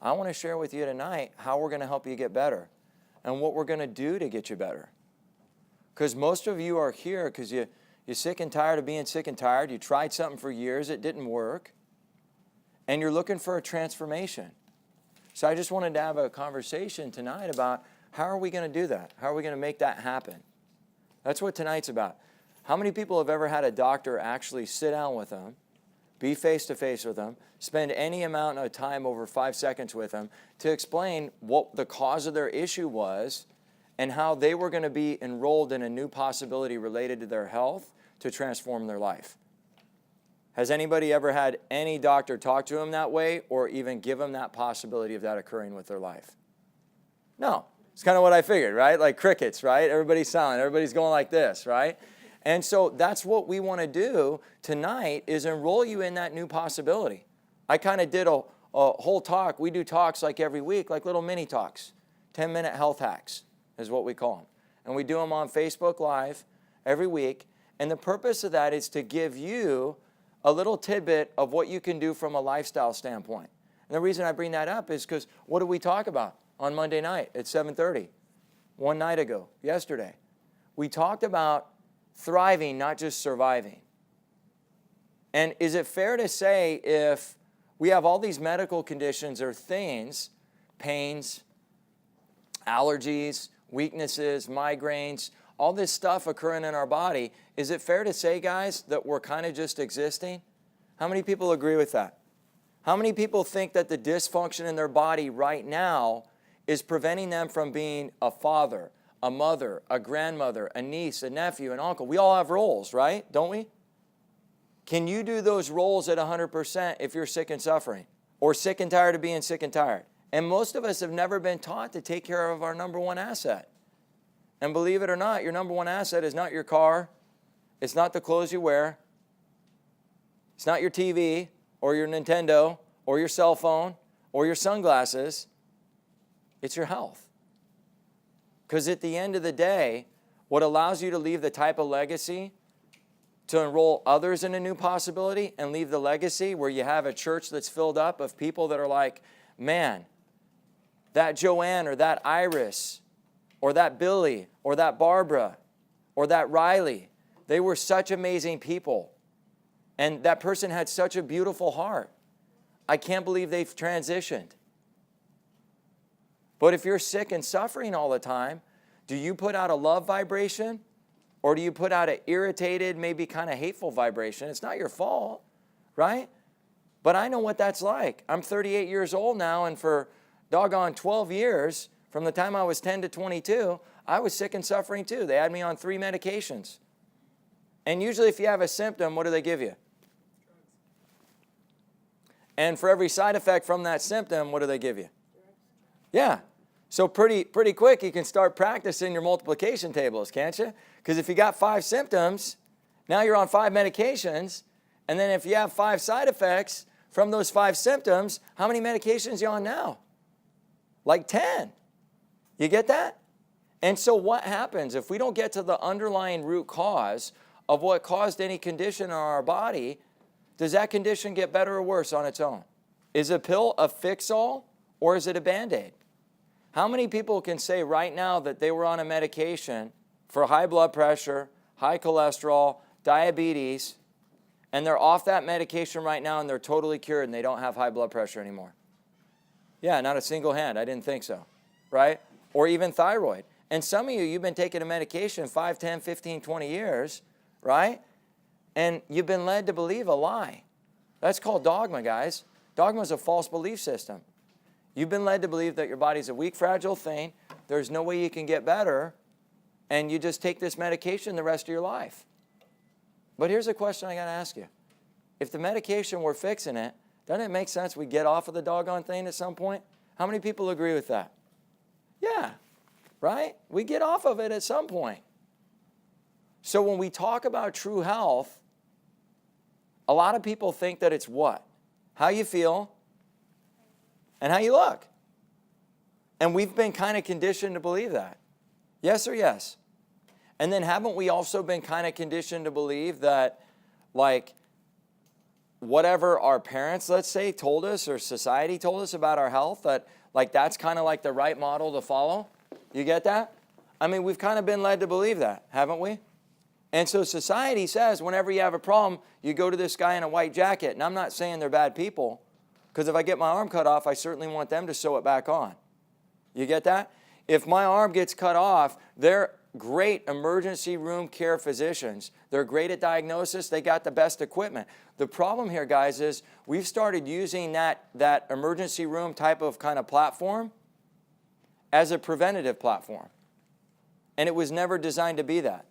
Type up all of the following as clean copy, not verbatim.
I want to share with you tonight how we're going to help you get better and what we're going to do to get you better. Because most of you are here because you're sick and tired of being sick and tired. You tried something for years, it didn't work, and you're looking for a transformation. So I just wanted to have a conversation tonight about how are we going to do that? How are we going to make that happen? That's what tonight's about. How many people have ever had a doctor actually sit down with them, be face-to-face with them, spend any amount of time over 5 seconds with them to explain what the cause of their issue was and how they were going to be enrolled in a new possibility related to their health to transform their life? Has anybody ever had any doctor talk to them that way or even give them that possibility of that occurring with their life? No. It's kind of what I figured, right? Like crickets, right? Everybody's silent. Everybody's going like this, right? And so that's what we want to do tonight is enroll you in that new possibility. I kind of did a whole talk. We do talks like every week, like little mini talks. 10-minute health hacks is what we call them. And we do them on Facebook Live every week. And the purpose of that is to give you a little tidbit of what you can do from a lifestyle standpoint. And the reason I bring that up is because what did we talk about on Monday night at 7:30? One night ago, yesterday. We talked about thriving, not just surviving. And is it fair to say if we have all these medical conditions or things, pains, allergies, weaknesses, migraines, all this stuff occurring in our body, is it fair to say, guys, that we're kind of just existing? How many people agree with that? How many people think that the dysfunction in their body right now is preventing them from being a father, a mother, a grandmother, a niece, a nephew, an uncle? We all have roles, right? Don't we? Can you do those roles at 100% if you're sick and suffering or sick and tired of being sick and tired? And most of us have never been taught to take care of our number one asset. And believe it or not, your number one asset is not your car. It's not the clothes you wear. It's not your TV or your Nintendo or your cell phone or your sunglasses. It's your health. Because at the end of the day, what allows you to leave the type of legacy to enroll others in a new possibility and leave the legacy where you have a church that's filled up of people that are like, man, that Joanne or that Iris or that Billy, or that Barbara, or that Riley. They were such amazing people. And that person had such a beautiful heart. I can't believe they've transitioned. But if you're sick and suffering all the time, do you put out a love vibration? Or do you put out an irritated, maybe kind of hateful vibration? It's not your fault, right? But I know what that's like. I'm 38 years old now, and for doggone 12 years, from the time I was 10 to 22, I was sick and suffering too. They had me on 3 medications. And usually if you have a symptom, what do they give you? And for every side effect from that symptom, what do they give you? Yeah. So pretty quick, you can start practicing your multiplication tables, can't you? Because if you got 5 symptoms, now you're on 5 medications. And then if you have 5 side effects from those 5 symptoms, how many medications are you on now? Like 10. You get that? And so what happens if we don't get to the underlying root cause of what caused any condition in our body? Does that condition get better or worse on its own? Is a pill a fix-all or is it a Band-Aid? How many people can say right now that they were on a medication for high blood pressure, high cholesterol, diabetes, and they're off that medication right now and they're totally cured and they don't have high blood pressure anymore? Yeah, not a single hand. I didn't think so, right? Or even thyroid. And some of you, you've been taking a medication 5, 10, 15, 20 years, right? And you've been led to believe a lie. That's called dogma, guys. Dogma is a false belief system. You've been led to believe that your body's a weak, fragile thing. There's no way you can get better. And you just take this medication the rest of your life. But here's a question I got to ask you. If the medication were fixing it, doesn't it make sense we get off of the doggone thing at some point? How many people agree with that? Yeah, right? We get off of it at some point. So when we talk about true health, a lot of people think that it's what? How you feel and how you look. And we've been kind of conditioned to believe that. Yes or yes? And then haven't we also been kind of conditioned to believe that, like, whatever our parents, let's say, told us or society told us about our health, that like that's kind of like the right model to follow. You get that? I mean, we've kind of been led to believe that, haven't we? And so society says whenever you have a problem, you go to this guy in a white jacket. And I'm not saying they're bad people, because if I get my arm cut off, I certainly want them to sew it back on. You get that? If my arm gets cut off, they're great emergency room care physicians. They're great at diagnosis. They got the best equipment. The problem here, guys, is we've started using that emergency room type of kind of platform as a preventative platform. And it was never designed to be that.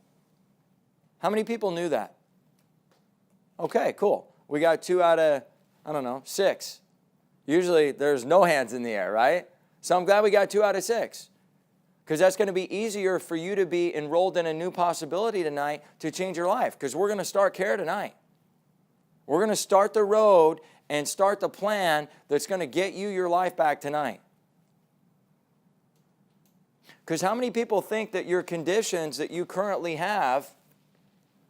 How many people knew that? Okay, cool. We got 2 out of, 6. Usually there's no hands in the air, right? So I'm glad we got 2 out of 6. Because that's going to be easier for you to be enrolled in a new possibility tonight to change your life. Because we're going to start care tonight. We're going to start the road and start the plan that's going to get you your life back tonight. Because how many people think that your conditions that you currently have,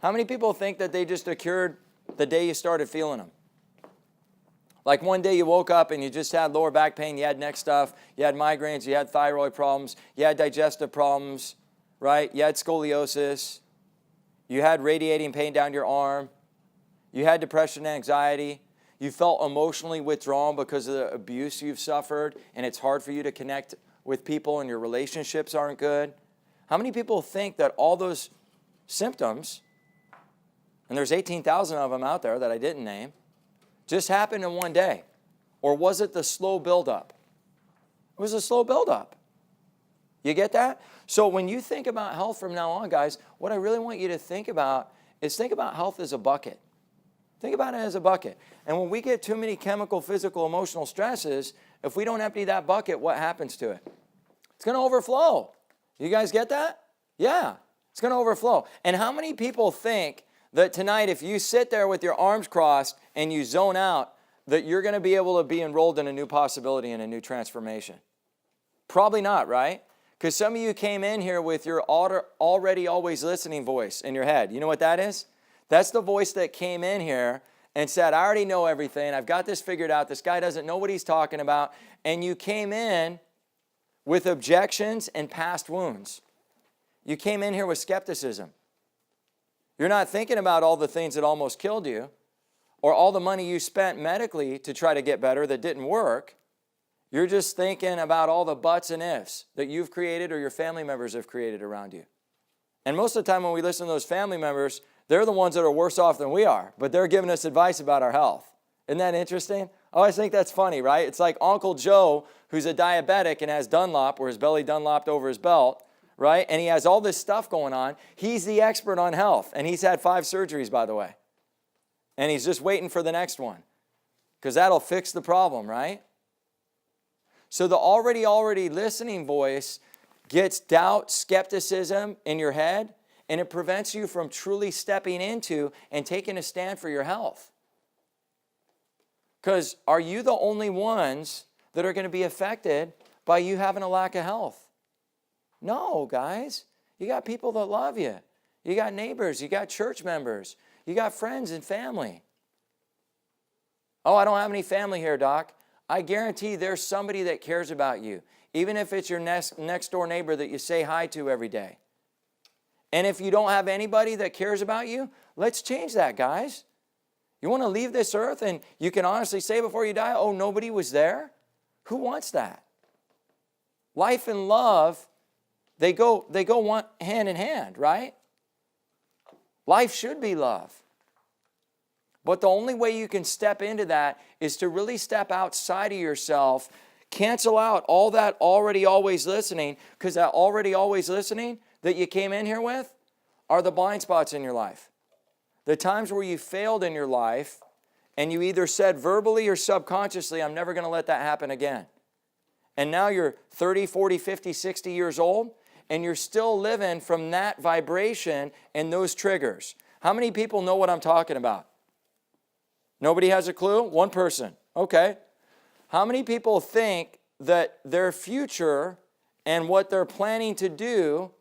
how many people think that they just occurred the day you started feeling them? Like one day you woke up and you just had lower back pain, you had neck stuff, you had migraines, you had thyroid problems, you had digestive problems, right? You had scoliosis, you had radiating pain down your arm, you had depression and anxiety, you felt emotionally withdrawn because of the abuse you've suffered, and it's hard for you to connect with people and your relationships aren't good. How many people think that all those symptoms, and there's 18,000 of them out there that I didn't name, just happened in one day? Or was it the slow buildup? It was a slow buildup. You get that? So when you think about health from now on, guys, what I really want you to think about is think about health as a bucket. Think about it as a bucket. And when we get too many chemical, physical, emotional stresses, if we don't empty that bucket, what happens to it? It's going to overflow. You guys get that? Yeah, it's going to overflow. And how many people think that tonight, if you sit there with your arms crossed and you zone out, that you're going to be able to be enrolled in a new possibility and a new transformation? Probably not, right? Because some of you came in here with your already always listening voice in your head. You know what that is? That's the voice that came in here and said, I already know everything. I've got this figured out. This guy doesn't know what he's talking about. And you came in with objections and past wounds. You came in here with skepticism. You're not thinking about all the things that almost killed you or all the money you spent medically to try to get better that didn't work. You're just thinking about all the buts and ifs that you've created or your family members have created around you. And most of the time when we listen to those family members, they're the ones that are worse off than we are, but they're giving us advice about our health. Isn't that interesting? I always think that's funny, right? It's like Uncle Joe, who's a diabetic and has Dunlop, or his belly Dunlopped over his belt, right? And he has all this stuff going on. He's the expert on health, and he's had 5 surgeries, by the way. And he's just waiting for the next one, because that'll fix the problem, right? So the already listening voice gets doubt, skepticism in your head, and it prevents you from truly stepping into and taking a stand for your health. Because are you the only ones that are going to be affected by you having a lack of health? No, guys. You got people that love you. You got neighbors. You got church members. You got friends and family. Oh, I don't have any family here, Doc. I guarantee there's somebody that cares about you, even if it's your next door neighbor that you say hi to every day. And if you don't have anybody that cares about you, let's change that, guys. You want to leave this earth and you can honestly say before you die, oh, nobody was there? Who wants that? Life and love, they go hand in hand, right? Life should be love. But the only way you can step into that is to really step outside of yourself, cancel out all that already always listening, because that already always listening that you came in here with are the blind spots in your life. The times where you failed in your life and you either said verbally or subconsciously, I'm never going to let that happen again. And now you're 30, 40, 50, 60 years old and you're still living from that vibration and those triggers. How many people know what I'm talking about? Nobody has a clue? One person. Okay. How many people think that their future and what they're planning to do,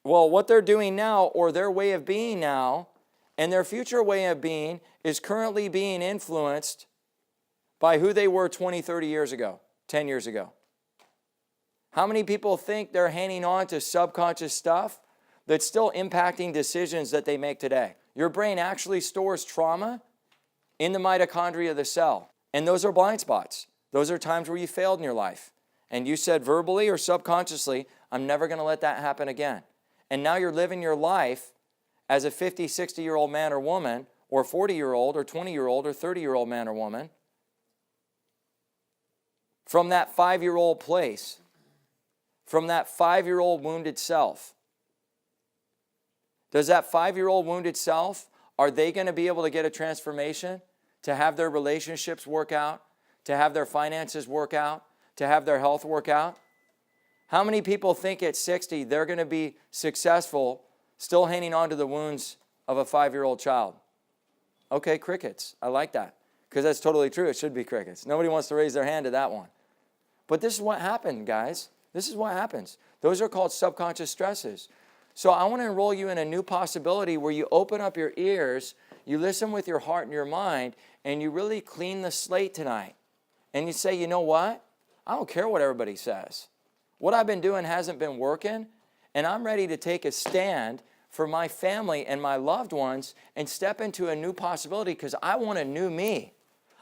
well, what they're doing now or their way of being now And their future way of being is currently being influenced by who they were 20, 30 years ago, 10 years ago. How many people think they're hanging on to subconscious stuff that's still impacting decisions that they make today? Your brain actually stores trauma in the mitochondria of the cell. And those are blind spots. Those are times where you failed in your life. And you said verbally or subconsciously, I'm never going to let that happen again. And now you're living your life as a 50, 60-year-old man or woman, or 40-year-old or 20-year-old or 30-year-old man or woman, from that 5-year-old place, from that 5-year-old wounded self. Does that 5-year-old wounded self, are they going to be able to get a transformation, to have their relationships work out, to have their finances work out, to have their health work out? How many people think at 60 they're going to be successful still hanging on to the wounds of a 5-year-old child? Okay, crickets. I like that because that's totally true. It should be crickets. Nobody wants to raise their hand to that one. But this is what happened, guys. This is what happens. Those are called subconscious stresses. So I want to enroll you in a new possibility where you open up your ears, you listen with your heart and your mind, and you really clean the slate tonight. And you say, you know what? I don't care what everybody says. What I've been doing hasn't been working, and I'm ready to take a stand for my family and my loved ones and step into a new possibility because I want a new me.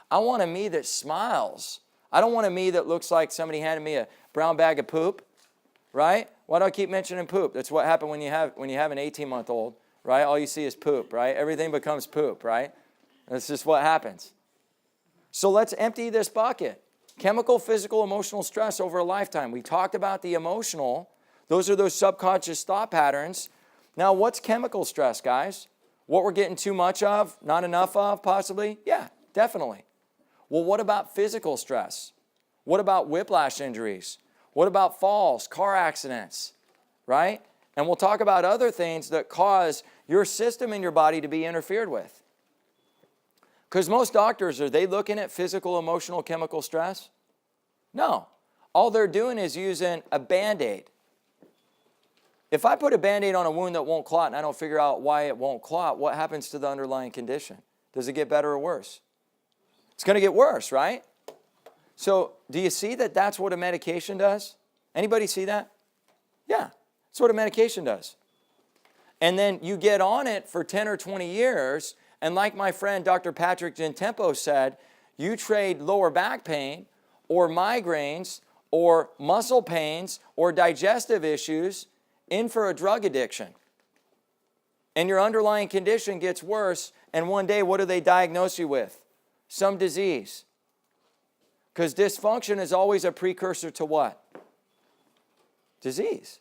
I want a me that smiles. I don't want a me that looks like somebody handed me a brown bag of poop, right? Why do I keep mentioning poop? That's what happens when you have an 18-month-old, right? All you see is poop, right? Everything becomes poop, right? That's just what happens. So let's empty this bucket. Chemical, physical, emotional stress over a lifetime. We talked about the emotional. Those are those subconscious thought patterns. Now, what's chemical stress, guys? What we're getting too much of, not enough of, possibly? Yeah, definitely. Well, what about physical stress? What about whiplash injuries? What about falls, car accidents, right? And we'll talk about other things that cause your system in your body to be interfered with. Because most doctors, are they looking at physical, emotional, chemical stress? No. All they're doing is using a Band-Aid. If I put a Band-Aid on a wound that won't clot and I don't figure out why it won't clot, what happens to the underlying condition? Does it get better or worse? It's going to get worse, right? So do you see that that's what a medication does? Anybody see that? Yeah, that's what a medication does. And then you get on it for 10 or 20 years, and like my friend Dr. Patrick Gentempo said, you trade lower back pain or migraines or muscle pains or digestive issues in for a drug addiction. And your underlying condition gets worse, and one day what do they diagnose you with? Some disease. Because dysfunction is always a precursor to what? Disease.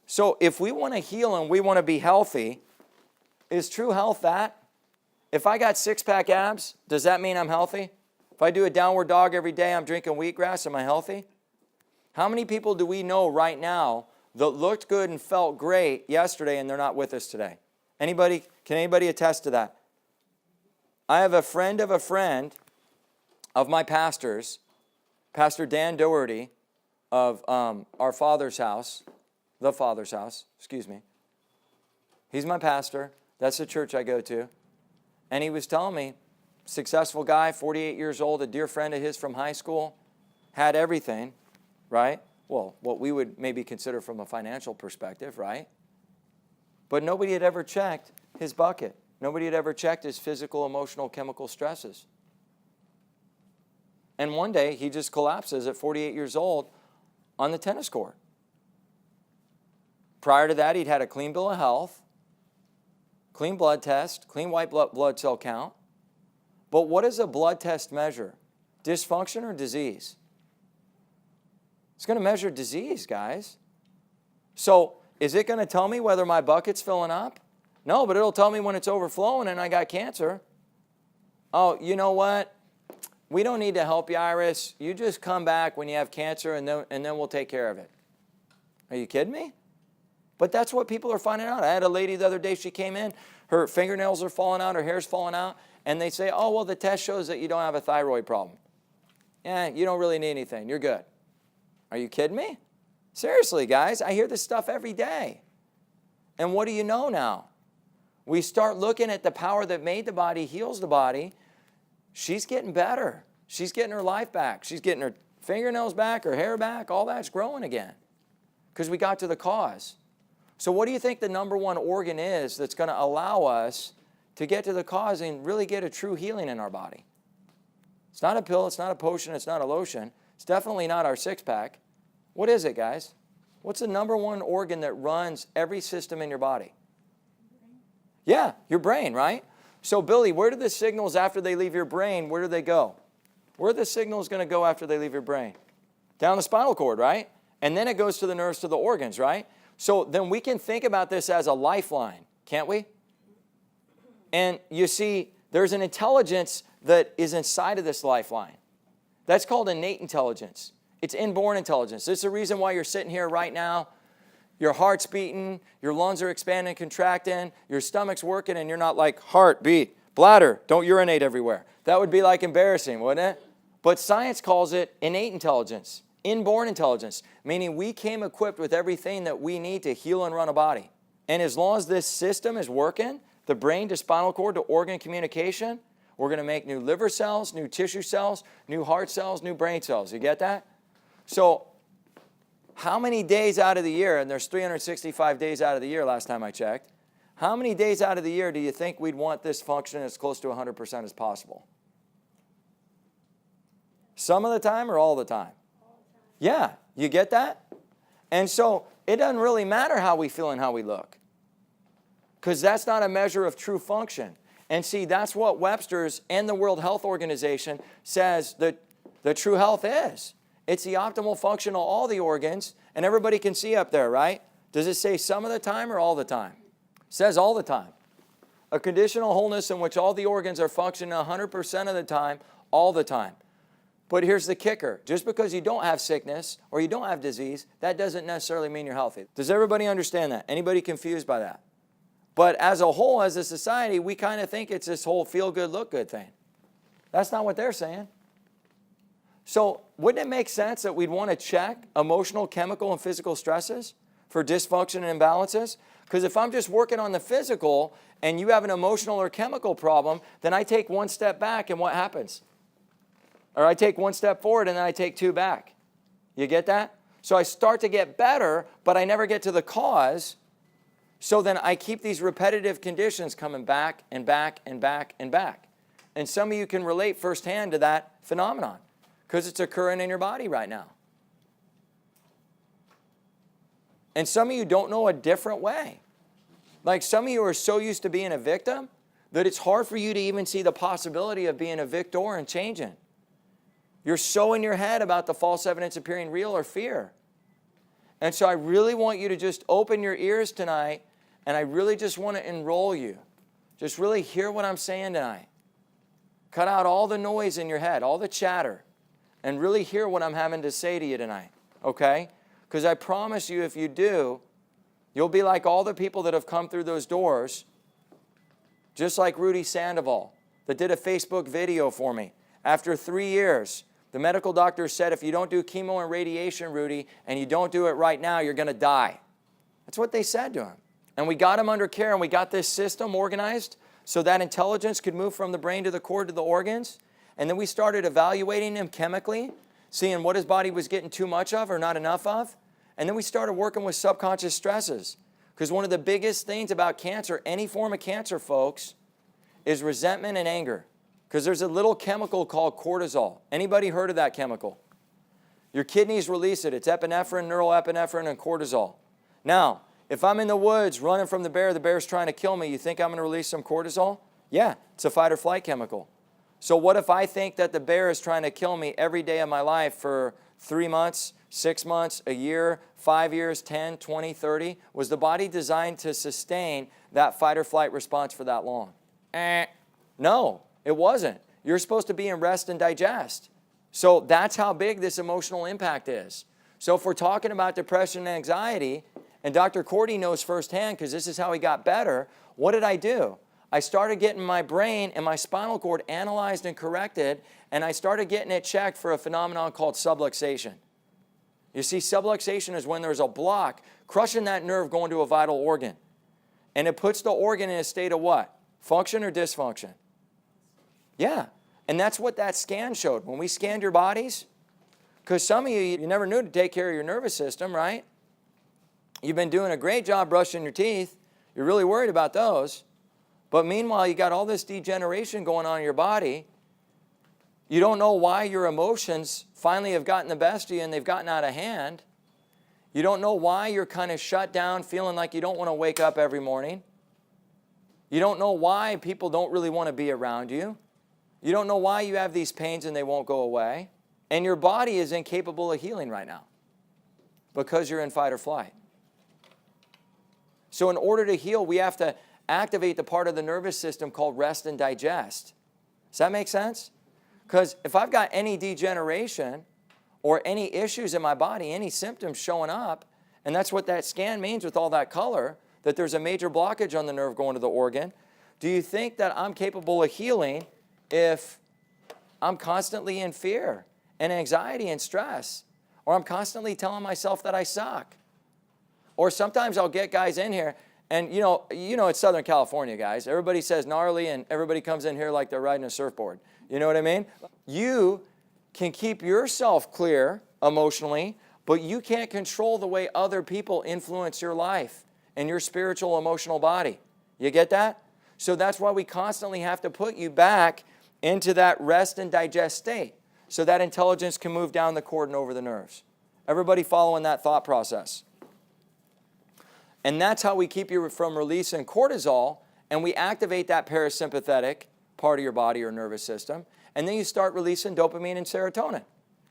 So if we want to heal and we want to be healthy, is true health that? If I got six-pack abs, does that mean I'm healthy? If I do a downward dog every day, I'm drinking wheatgrass, am I healthy? How many people do we know right now that looked good and felt great yesterday and they're not with us today? Anybody? Can anybody attest to that? I have a friend of my pastors, Pastor Dan Doherty of our Father's House, the Father's House, excuse me. He's my pastor. That's the church I go to. And he was telling me, successful guy, 48 years old, a dear friend of his from high school, had everything, right? Well, what we would maybe consider from a financial perspective, right? But nobody had ever checked his bucket. Nobody had ever checked his physical, emotional, chemical stresses. And one day, he just collapses at 48 years old on the tennis court. Prior to that, he'd had a clean bill of health, clean blood test, clean white blood cell count. But what does a blood test measure? Dysfunction or disease? It's going to measure disease, guys. So is it going to tell me whether my bucket's filling up? No, but it'll tell me when it's overflowing and I got cancer. Oh, you know what? We don't need to help you, Iris. You just come back when you have cancer and then we'll take care of it. Are you kidding me? But that's what people are finding out. I had a lady the other day, she came in, her fingernails are falling out, her hair's falling out, and they say, oh, well, the test shows that you don't have a thyroid problem. Yeah, you don't really need anything. You're good. Are you kidding me? Seriously, guys, I hear this stuff every day. And what do you know now? we start looking at the power that made the body, heals the body, she's getting better. She's getting her life back. She's getting her fingernails back, her hair back, all that's growing again because we got to the cause. So what do you think the number one organ is that's going to allow us to get to the cause and really get a true healing in our body? It's not a pill, it's not a potion, it's not a lotion. It's definitely not our six-pack. What is it, guys? What's the number one organ that runs every system in your body? Yeah, your brain, right? So, Billy, where do the signals after they leave your brain, where do they go? Where are the signals going to go after they leave your brain? Down the spinal cord, right? And then it goes to the nerves, to the organs, right? So then we can think about this as a lifeline, can't we? And you see, there's an intelligence that is inside of this lifeline. That's called innate intelligence. It's inborn intelligence. This is the reason why you're sitting here right now. Your heart's beating, your lungs are expanding, contracting, your stomach's working, and you're not like, heart, beat, bladder, don't urinate everywhere. That would be like embarrassing, wouldn't it? But science calls it innate intelligence, inborn intelligence, meaning we came equipped with everything that we need to heal and run a body. And as long as this system is working, the brain to spinal cord to organ communication, we're going to make new liver cells, new tissue cells, new heart cells, new brain cells. You get that? So how many days out of the year, and there's 365 days out of the year last time I checked, how many days out of the year do you think we'd want this function as close to 100% as possible? Some of the time or all the time? Yeah, you get that? And so it doesn't really matter how we feel and how we look, because that's not a measure of true function. And see, that's what Webster's and the World Health Organization says that the true health is. It's the optimal function of all the organs, and everybody can see up there, right? Does it say some of the time or all the time? It says all the time. A conditional wholeness in which all the organs are functioning 100% of the time, all the time. But here's the kicker. Just because you don't have sickness or you don't have disease, that doesn't necessarily mean you're healthy. Does everybody understand that? Anybody confused by that? But as a whole, as a society, we kind of think it's this whole feel good, look good thing. That's not what they're saying. So wouldn't it make sense that we'd want to check emotional, chemical, and physical stresses for dysfunction and imbalances? Because if I'm just working on the physical and you have an emotional or chemical problem, then I take one step back and what happens? Or I take one step forward and then I take two back. You get that? So I start to get better, but I never get to the cause. So then I keep these repetitive conditions coming back and back and back and back. And some of you can relate firsthand to that phenomenon because it's occurring in your body right now. And some of you don't know a different way. Like some of you are so used to being a victim that it's hard for you to even see the possibility of being a victor and changing. You're so in your head about the false evidence appearing real or fear. And so I really want you to just open your ears tonight, and I really just want to enroll you. Just really hear what I'm saying tonight. Cut out all the noise in your head, all the chatter, and really hear what I'm having to say to you tonight, okay? Because I promise you, if you do, you'll be like all the people that have come through those doors, just like Rudy Sandoval, that did a Facebook video for me. After 3 years, the medical doctor said, if you don't do chemo and radiation, Rudy, and you don't do it right now, you're going to die. That's what they said to him. And we got him under care, and we got this system organized so that intelligence could move from the brain to the cord to the organs. And then we started evaluating him chemically, seeing what his body was getting too much of or not enough of. And then we started working with subconscious stresses. Because one of the biggest things about cancer, any form of cancer, folks, is resentment and anger. Because there's a little chemical called cortisol. Anybody heard of that chemical? Your kidneys release it. It's epinephrine, neuroepinephrine, and cortisol. Now, if I'm in the woods running from the bear's trying to kill me, you think I'm going to release some cortisol? Yeah, it's a fight or flight chemical. So what if I think that the bear is trying to kill me every day of my life for 3 months, 6 months, a year, 5 years, 10, 20, 30? Was the body designed to sustain that fight or flight response for that long? No. It wasn't. You're supposed to be in rest and digest. So that's how big this emotional impact is. So if we're talking about depression and anxiety, and Dr. Cordie knows firsthand because this is how he got better, what did I do? I started getting my brain and my spinal cord analyzed and corrected, and I started getting it checked for a phenomenon called subluxation. You see, subluxation is when there's a block crushing that nerve going to a vital organ. And it puts the organ in a state of what? Function or dysfunction? Yeah. And that's what that scan showed. When we scanned your bodies, because some of you never knew to take care of your nervous system, right? You've been doing a great job brushing your teeth. You're really worried about those. But meanwhile, you got all this degeneration going on in your body. You don't know why your emotions finally have gotten the best of you and they've gotten out of hand. You don't know why you're kind of shut down, feeling like you don't want to wake up every morning. You don't know why people don't really want to be around you. You don't know why you have these pains and they won't go away. And your body is incapable of healing right now because you're in fight or flight. So in order to heal, we have to activate the part of the nervous system called rest and digest. Does that make sense? Because if I've got any degeneration or any issues in my body, any symptoms showing up, and that's what that scan means with all that color, that there's a major blockage on the nerve going to the organ, do you think that I'm capable of healing if I'm constantly in fear and anxiety and stress, or I'm constantly telling myself that I suck? Or sometimes I'll get guys in here, and you know it's Southern California, guys. Everybody says gnarly, and everybody comes in here like they're riding a surfboard. You know what I mean? You can keep yourself clear emotionally, but you can't control the way other people influence your life and your spiritual, emotional body. You get that? So that's why we constantly have to put you back into that rest and digest state so that intelligence can move down the cord and over the nerves. Everybody following that thought process? And that's how we keep you from releasing cortisol, and we activate that parasympathetic part of your body or nervous system, and then you start releasing dopamine and serotonin. And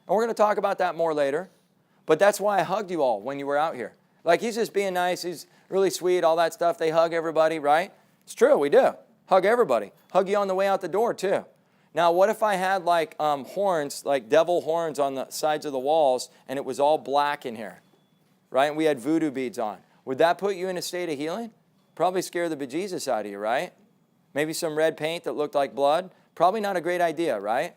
we're going to talk about that more later, but that's why I hugged you all when you were out here. Like, he's just being nice, he's really sweet, all that stuff. They hug everybody, right? It's true, we do. Hug everybody. Hug you on the way out the door, too. Now, what if I had like horns, like devil horns on the sides of the walls, and it was all black in here, right? And we had voodoo beads on. Would that put you in a state of healing? Probably scare the bejesus out of you, right? Maybe some red paint that looked like blood. Probably not a great idea, right?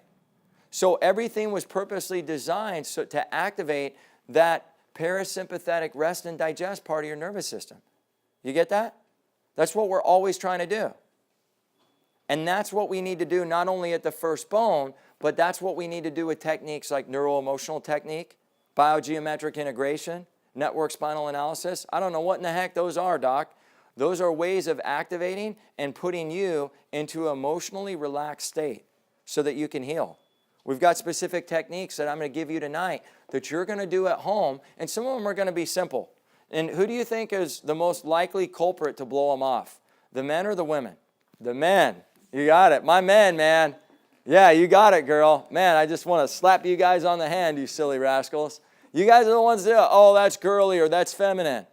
So everything was purposely designed to activate that parasympathetic rest and digest part of your nervous system. You get that? That's what we're always trying to do. And that's what we need to do not only at the first bone, but that's what we need to do with techniques like neuro-emotional technique, biogeometric integration, network spinal analysis. I don't know what in the heck those are, Doc. Those are ways of activating and putting you into an emotionally relaxed state so that you can heal. We've got specific techniques that I'm going to give you tonight that you're going to do at home, and some of them are going to be simple. And who do you think is the most likely culprit to blow them off? The men or the women? The men. You got it. My men, man. Yeah, you got it, girl. Man, I just want to slap you guys on the hand, you silly rascals. You guys are the ones that, oh, that's girly or that's feminine.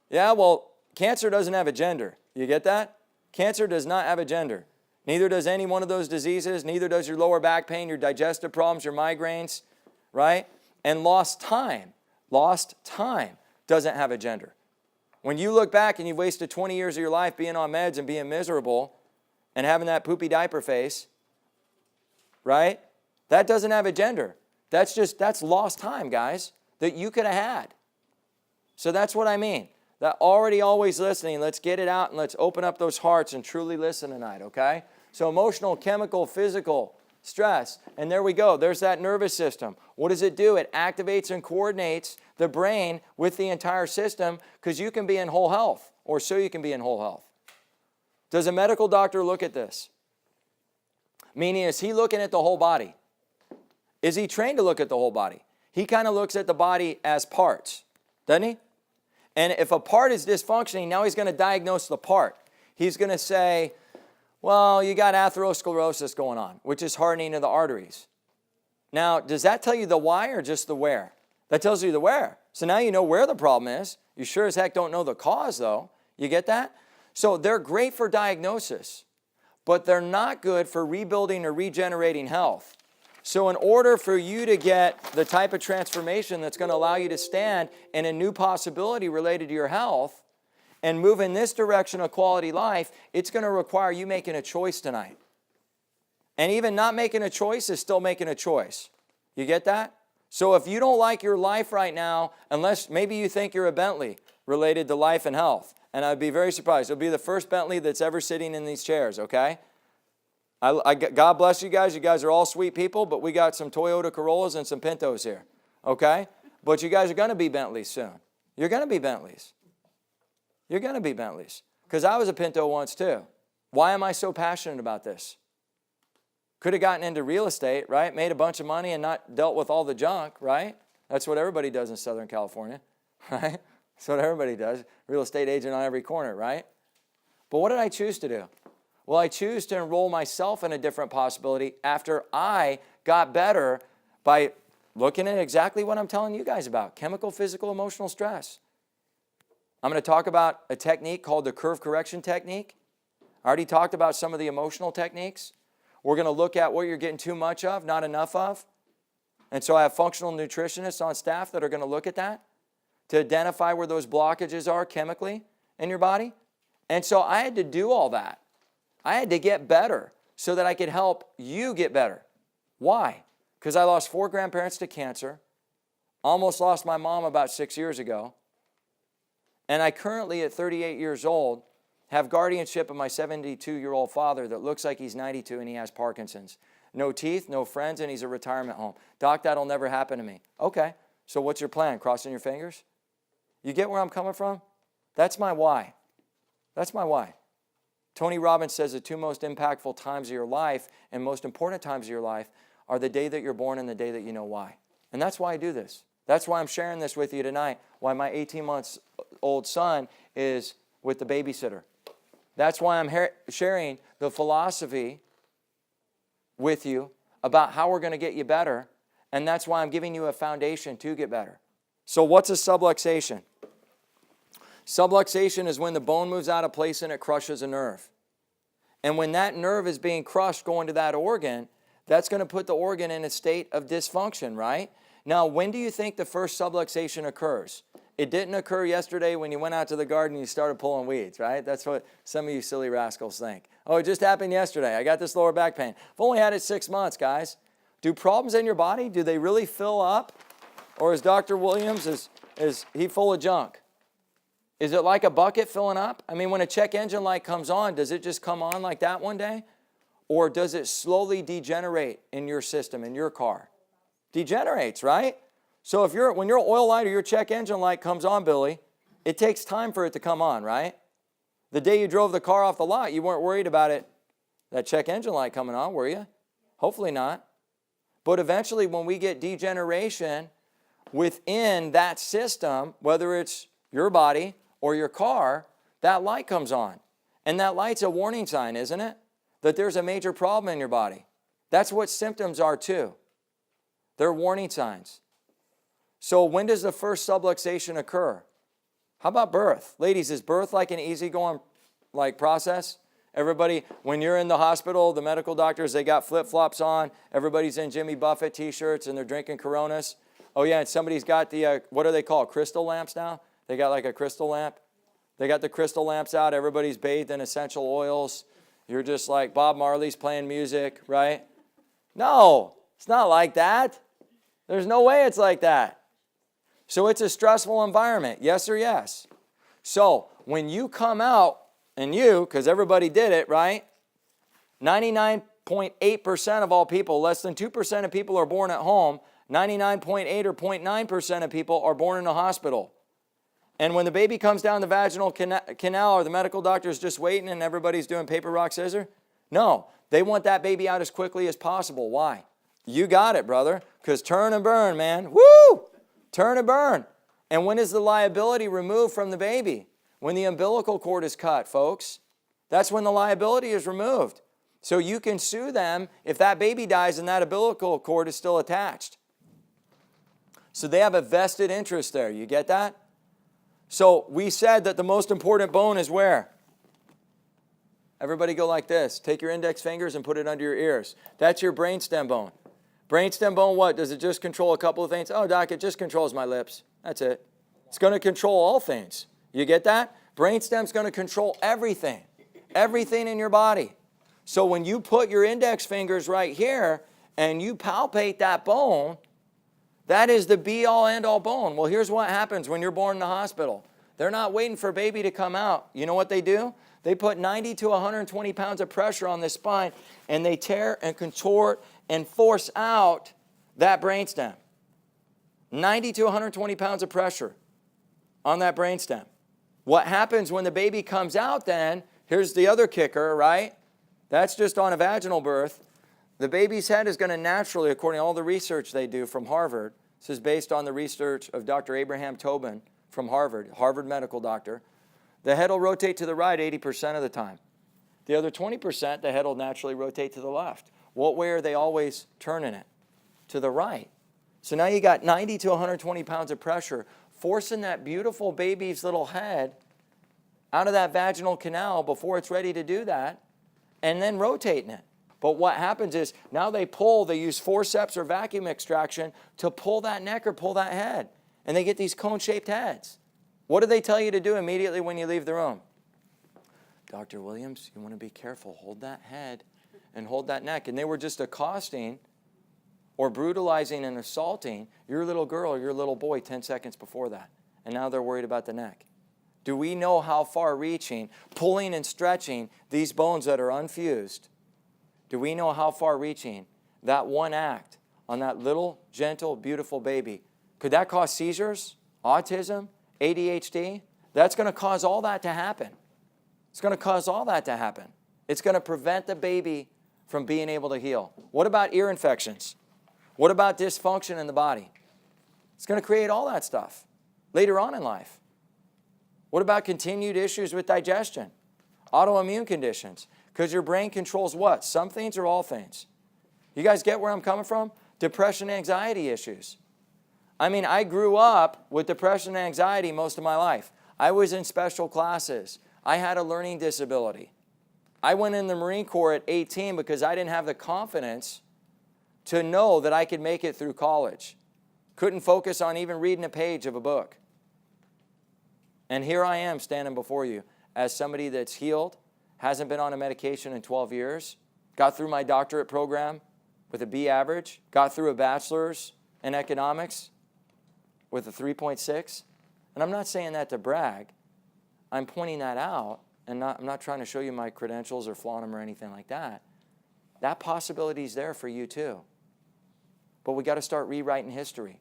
Yeah, well, cancer doesn't have a gender. You get that? Cancer does not have a gender. Neither does any one of those diseases. Neither does your lower back pain, your digestive problems, your migraines, right? And lost time doesn't have a gender. When you look back and you've wasted 20 years of your life being on meds and being miserable and having that poopy diaper face, right? That doesn't have a gender. That's lost time, guys, that you could have had. So that's what I mean. That already always listening, let's get it out and let's open up those hearts and truly listen tonight, okay? So emotional, chemical, physical, stress. And there we go. There's that nervous system. What does it do? It activates and coordinates the brain with the entire system because you can be in whole health, or so you can be in whole health. Does a medical doctor look at this? Meaning, is he looking at the whole body? Is he trained to look at the whole body? He kind of looks at the body as parts, doesn't he? And if a part is dysfunctioning, now he's going to diagnose the part. He's going to say, well, you got atherosclerosis going on, which is hardening of the arteries. Now, does that tell you the why or just the where? That tells you the where. So now you know where the problem is. You sure as heck don't know the cause, though. You get that? So they're great for diagnosis, but they're not good for rebuilding or regenerating health. So in order for you to get the type of transformation that's going to allow you to stand in a new possibility related to your health and move in this direction of quality life, it's going to require you making a choice tonight. And even not making a choice is still making a choice. You get that? So if you don't like your life right now, unless maybe you think you're a Bentley related to life and health, and I'd be very surprised. It'll be the first Bentley that's ever sitting in these chairs, okay? God bless you guys. You guys are all sweet people, but we got some Toyota Corollas and some Pintos here, okay? But you guys are going to be Bentleys soon. You're going to be Bentleys. You're going to be Bentleys. Because I was a Pinto once too. Why am I so passionate about this? Could have gotten into real estate, right? Made a bunch of money and not dealt with all the junk, right? That's what everybody does in Southern California, right? That's what everybody does. Real estate agent on every corner, right? But what did I choose to do? Well, I choose to enroll myself in a different possibility after I got better by looking at exactly what I'm telling you guys about, chemical, physical, emotional stress. I'm going to talk about a technique called the curve correction technique. I already talked about some of the emotional techniques. We're going to look at what you're getting too much of, not enough of. And so I have functional nutritionists on staff that are going to look at that to identify where those blockages are chemically in your body. And so I had to do all that. I had to get better so that I could help you get better. Why? Because I lost 4 grandparents to cancer, almost lost my mom about 6 years ago, and I currently, at 38 years old, have guardianship of my 72-year-old father that looks like he's 92 and he has Parkinson's. No teeth, no friends, and he's a retirement home. Doc, that'll never happen to me. Okay, so what's your plan? Crossing your fingers? You get where I'm coming from? That's my why. That's my why. Tony Robbins says the 2 most impactful times of your life and most important times of your life are the day that you're born and the day that you know why. And that's why I do this. That's why I'm sharing this with you tonight, why my 18-month-old son is with the babysitter. That's why I'm sharing the philosophy with you about how we're going to get you better, and that's why I'm giving you a foundation to get better. So what's a subluxation? Subluxation is when the bone moves out of place and it crushes a nerve. And when that nerve is being crushed going to that organ, that's going to put the organ in a state of dysfunction, right? Now, when do you think the first subluxation occurs? It didn't occur yesterday when you went out to the garden and you started pulling weeds, right? That's what some of you silly rascals think. Oh, it just happened yesterday. I got this lower back pain. I've only had it 6 months, guys. Do problems in your body, do they really fill up? Or is Dr. Williams, is he full of junk? Is it like a bucket filling up? I mean, when a check engine light comes on, does it just come on like that one day? Or does it slowly degenerate in your system, in your car? Degenerates, right? So when your oil light or your check engine light comes on, Billy, it takes time for it to come on, right? The day you drove the car off the lot, you weren't worried about it, that check engine light coming on, were you? Hopefully not. But eventually when we get degeneration within that system, whether it's your body or your car, that light comes on. And that light's a warning sign, isn't it? That there's a major problem in your body. That's what symptoms are too. They're warning signs. So when does the first subluxation occur? How about birth? Ladies, is birth like an easygoing process? Everybody, when you're in the hospital, the medical doctors, they got flip-flops on. Everybody's in Jimmy Buffett t-shirts and they're drinking Coronas. Oh yeah, and somebody's got the, what are they called, crystal lamps now? They got like a crystal lamp. They got the crystal lamps out. Everybody's bathed in essential oils. You're just like Bob Marley's playing music, right? No, it's not like that. There's no way it's like that. So it's a stressful environment, yes or yes? So when you come out, and because everybody did it, right? 99.8% of all people, less than 2% of people are born at home. 99.8 or 0.9% of people are born in a hospital. And when the baby comes down the vaginal canal, are the medical doctors just waiting and everybody's doing paper, rock, scissors? No, they want that baby out as quickly as possible. Why? You got it, brother, because turn and burn, man. Woo! Turn and burn. And when is the liability removed from the baby? When the umbilical cord is cut, folks. That's when the liability is removed. So you can sue them if that baby dies and that umbilical cord is still attached. So they have a vested interest there. You get that? So we said that the most important bone is where? Everybody go like this. Take your index fingers and put it under your ears. That's your brainstem bone. Brainstem bone, what? Does it just control a couple of things? Oh, doc, it just controls my lips. That's it. It's going to control all things. You get that? Brainstem's going to control everything. Everything in your body. So when you put your index fingers right here and you palpate that bone, that is the be-all, end-all bone. Well, here's what happens when you're born in the hospital. They're not waiting for baby to come out. You know what they do? They put 90 to 120 pounds of pressure on the spine, and they tear and contort and force out that brainstem. 90 to 120 pounds of pressure on that brainstem. What happens when the baby comes out then, here's the other kicker, right? That's just on a vaginal birth. The baby's head is going to naturally, according to all the research they do from Harvard, this is based on the research of Dr. Abraham Tobin from Harvard medical doctor, the head will rotate to the right 80% of the time. The other 20%, the head will naturally rotate to the left. What way are they always turning it? To the right. So now you got 90 to 120 pounds of pressure forcing that beautiful baby's little head out of that vaginal canal before it's ready to do that, and then rotating it. But what happens is now they use forceps or vacuum extraction to pull that neck or pull that head. And they get these cone-shaped heads. What do they tell you to do immediately when you leave the room? Dr. Williams, you want to be careful. Hold that head and hold that neck. And they were just accosting or brutalizing and assaulting your little girl or your little boy 10 seconds before that. And now they're worried about the neck. Do we know how far reaching, pulling and stretching these bones that are unfused, do we know how far reaching that one act on that little, gentle, beautiful baby, could that cause seizures, autism, ADHD? That's going to cause all that to happen. It's going to cause all that to happen. It's going to prevent the baby from being able to heal. What about ear infections? What about dysfunction in the body? It's going to create all that stuff later on in life. What about continued issues with digestion? Autoimmune conditions. Because your brain controls what? Some things or all things? You guys get where I'm coming from? Depression, anxiety issues. I mean, I grew up with depression and anxiety most of my life. I was in special classes. I had a learning disability. I went in the Marine Corps at 18 because I didn't have the confidence to know that I could make it through college. Couldn't focus on even reading a page of a book. And here I am standing before you as somebody that's healed, hasn't been on a medication in 12 years, got through my doctorate program with a B average, got through a bachelor's in economics with a 3.6. And I'm not saying that to brag. I'm pointing that out, and I'm not trying to show you my credentials or flaunt them or anything like that. That possibility is there for you too. But we got to start rewriting history.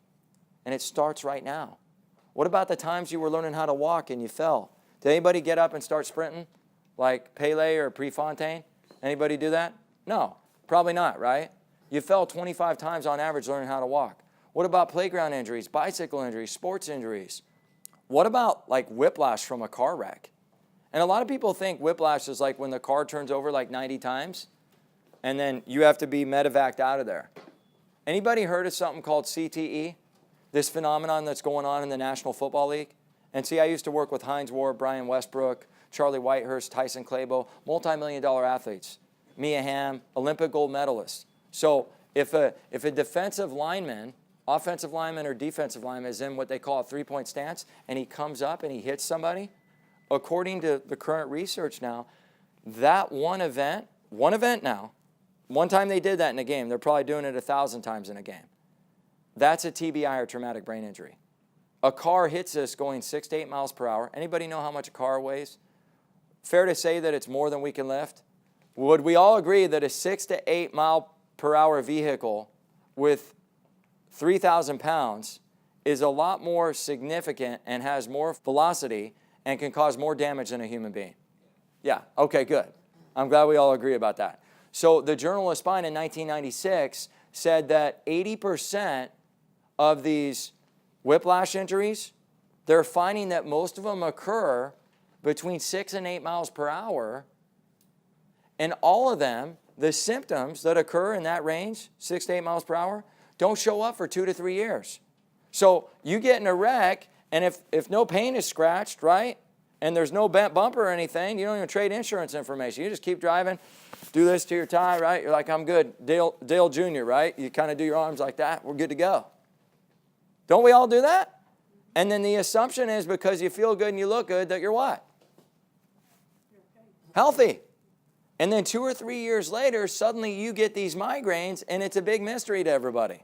And it starts right now. What about the times you were learning how to walk and you fell? Did anybody get up and start sprinting like Pele or Prefontaine? Anybody do that? No, probably not, right? You fell 25 times on average learning how to walk. What about playground injuries, bicycle injuries, sports injuries? What about like whiplash from a car wreck? And a lot of people think whiplash is like when the car turns over like 90 times and then you have to be medevaced out of there. Anybody heard of something called CTE? This phenomenon that's going on in the National Football League? And see, I used to work with Hines Ward, Brian Westbrook, Charlie Whitehurst, Tyson Clabo, multi-million-dollar athletes. Mia Hamm, Olympic gold medalist. So if a defensive lineman, offensive lineman or defensive lineman is in what they call a three-point stance, and he comes up and he hits somebody, according to the current research now, that one event now, one time they did that in a game, they're probably doing it 1,000 times in a game. That's a TBI or traumatic brain injury. A car hits us going 6 to 8 miles per hour. Anybody know how much a car weighs? Fair to say that it's more than we can lift? Would we all agree that a 6 to 8 mile per hour vehicle with 3,000 pounds is a lot more significant and has more velocity and can cause more damage than a human being? Yeah, okay, good. I'm glad we all agree about that. So the Journal of Spine in 1996 said that 80% of these whiplash injuries, they're finding that most of them occur between 6 and 8 miles per hour. And all of them, the symptoms that occur in that range, 6 to 8 miles per hour, don't show up for 2 to 3 years. So you get in a wreck, and if no paint is scratched, right, and there's no bent bumper or anything, you don't even trade insurance information. You just keep driving, do this to your tie, right? You're like, I'm good. Dale Jr., right? You kind of do your arms like that. We're good to go. Don't we all do that? And then the assumption is because you feel good and you look good that you're what? Healthy. And then 2 or 3 years later, suddenly you get these migraines and it's a big mystery to everybody.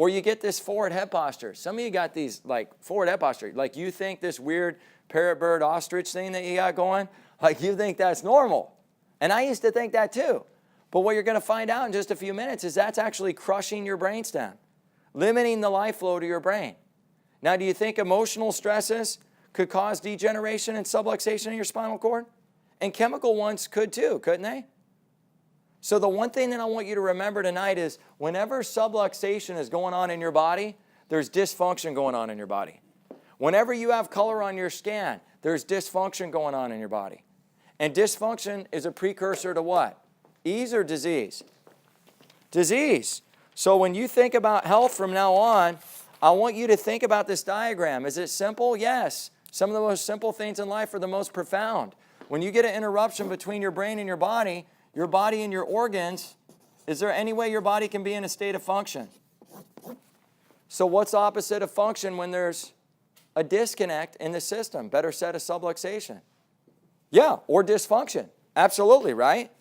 Or you get this forward head posture. Some of you got these like forward head posture. Like you think this weird parrot bird ostrich thing that you got going, like you think that's normal. And I used to think that too. But what you're going to find out in just a few minutes is that's actually crushing your brainstem, limiting the life flow to your brain. Now, do you think emotional stresses could cause degeneration and subluxation in your spinal cord? And chemical ones could too, couldn't they? So the one thing that I want you to remember tonight is whenever subluxation is going on in your body, there's dysfunction going on in your body. Whenever you have color on your scan, there's dysfunction going on in your body. And dysfunction is a precursor to what? Ease or disease? Disease. So when you think about health from now on, I want you to think about this diagram. Is it simple? Yes. Some of the most simple things in life are the most profound. When you get an interruption between your brain and your body and your organs, is there any way your body can be in a state of function? So what's the opposite of function when there's a disconnect in the system? Better said, a subluxation. Yeah, or dysfunction. Absolutely, right?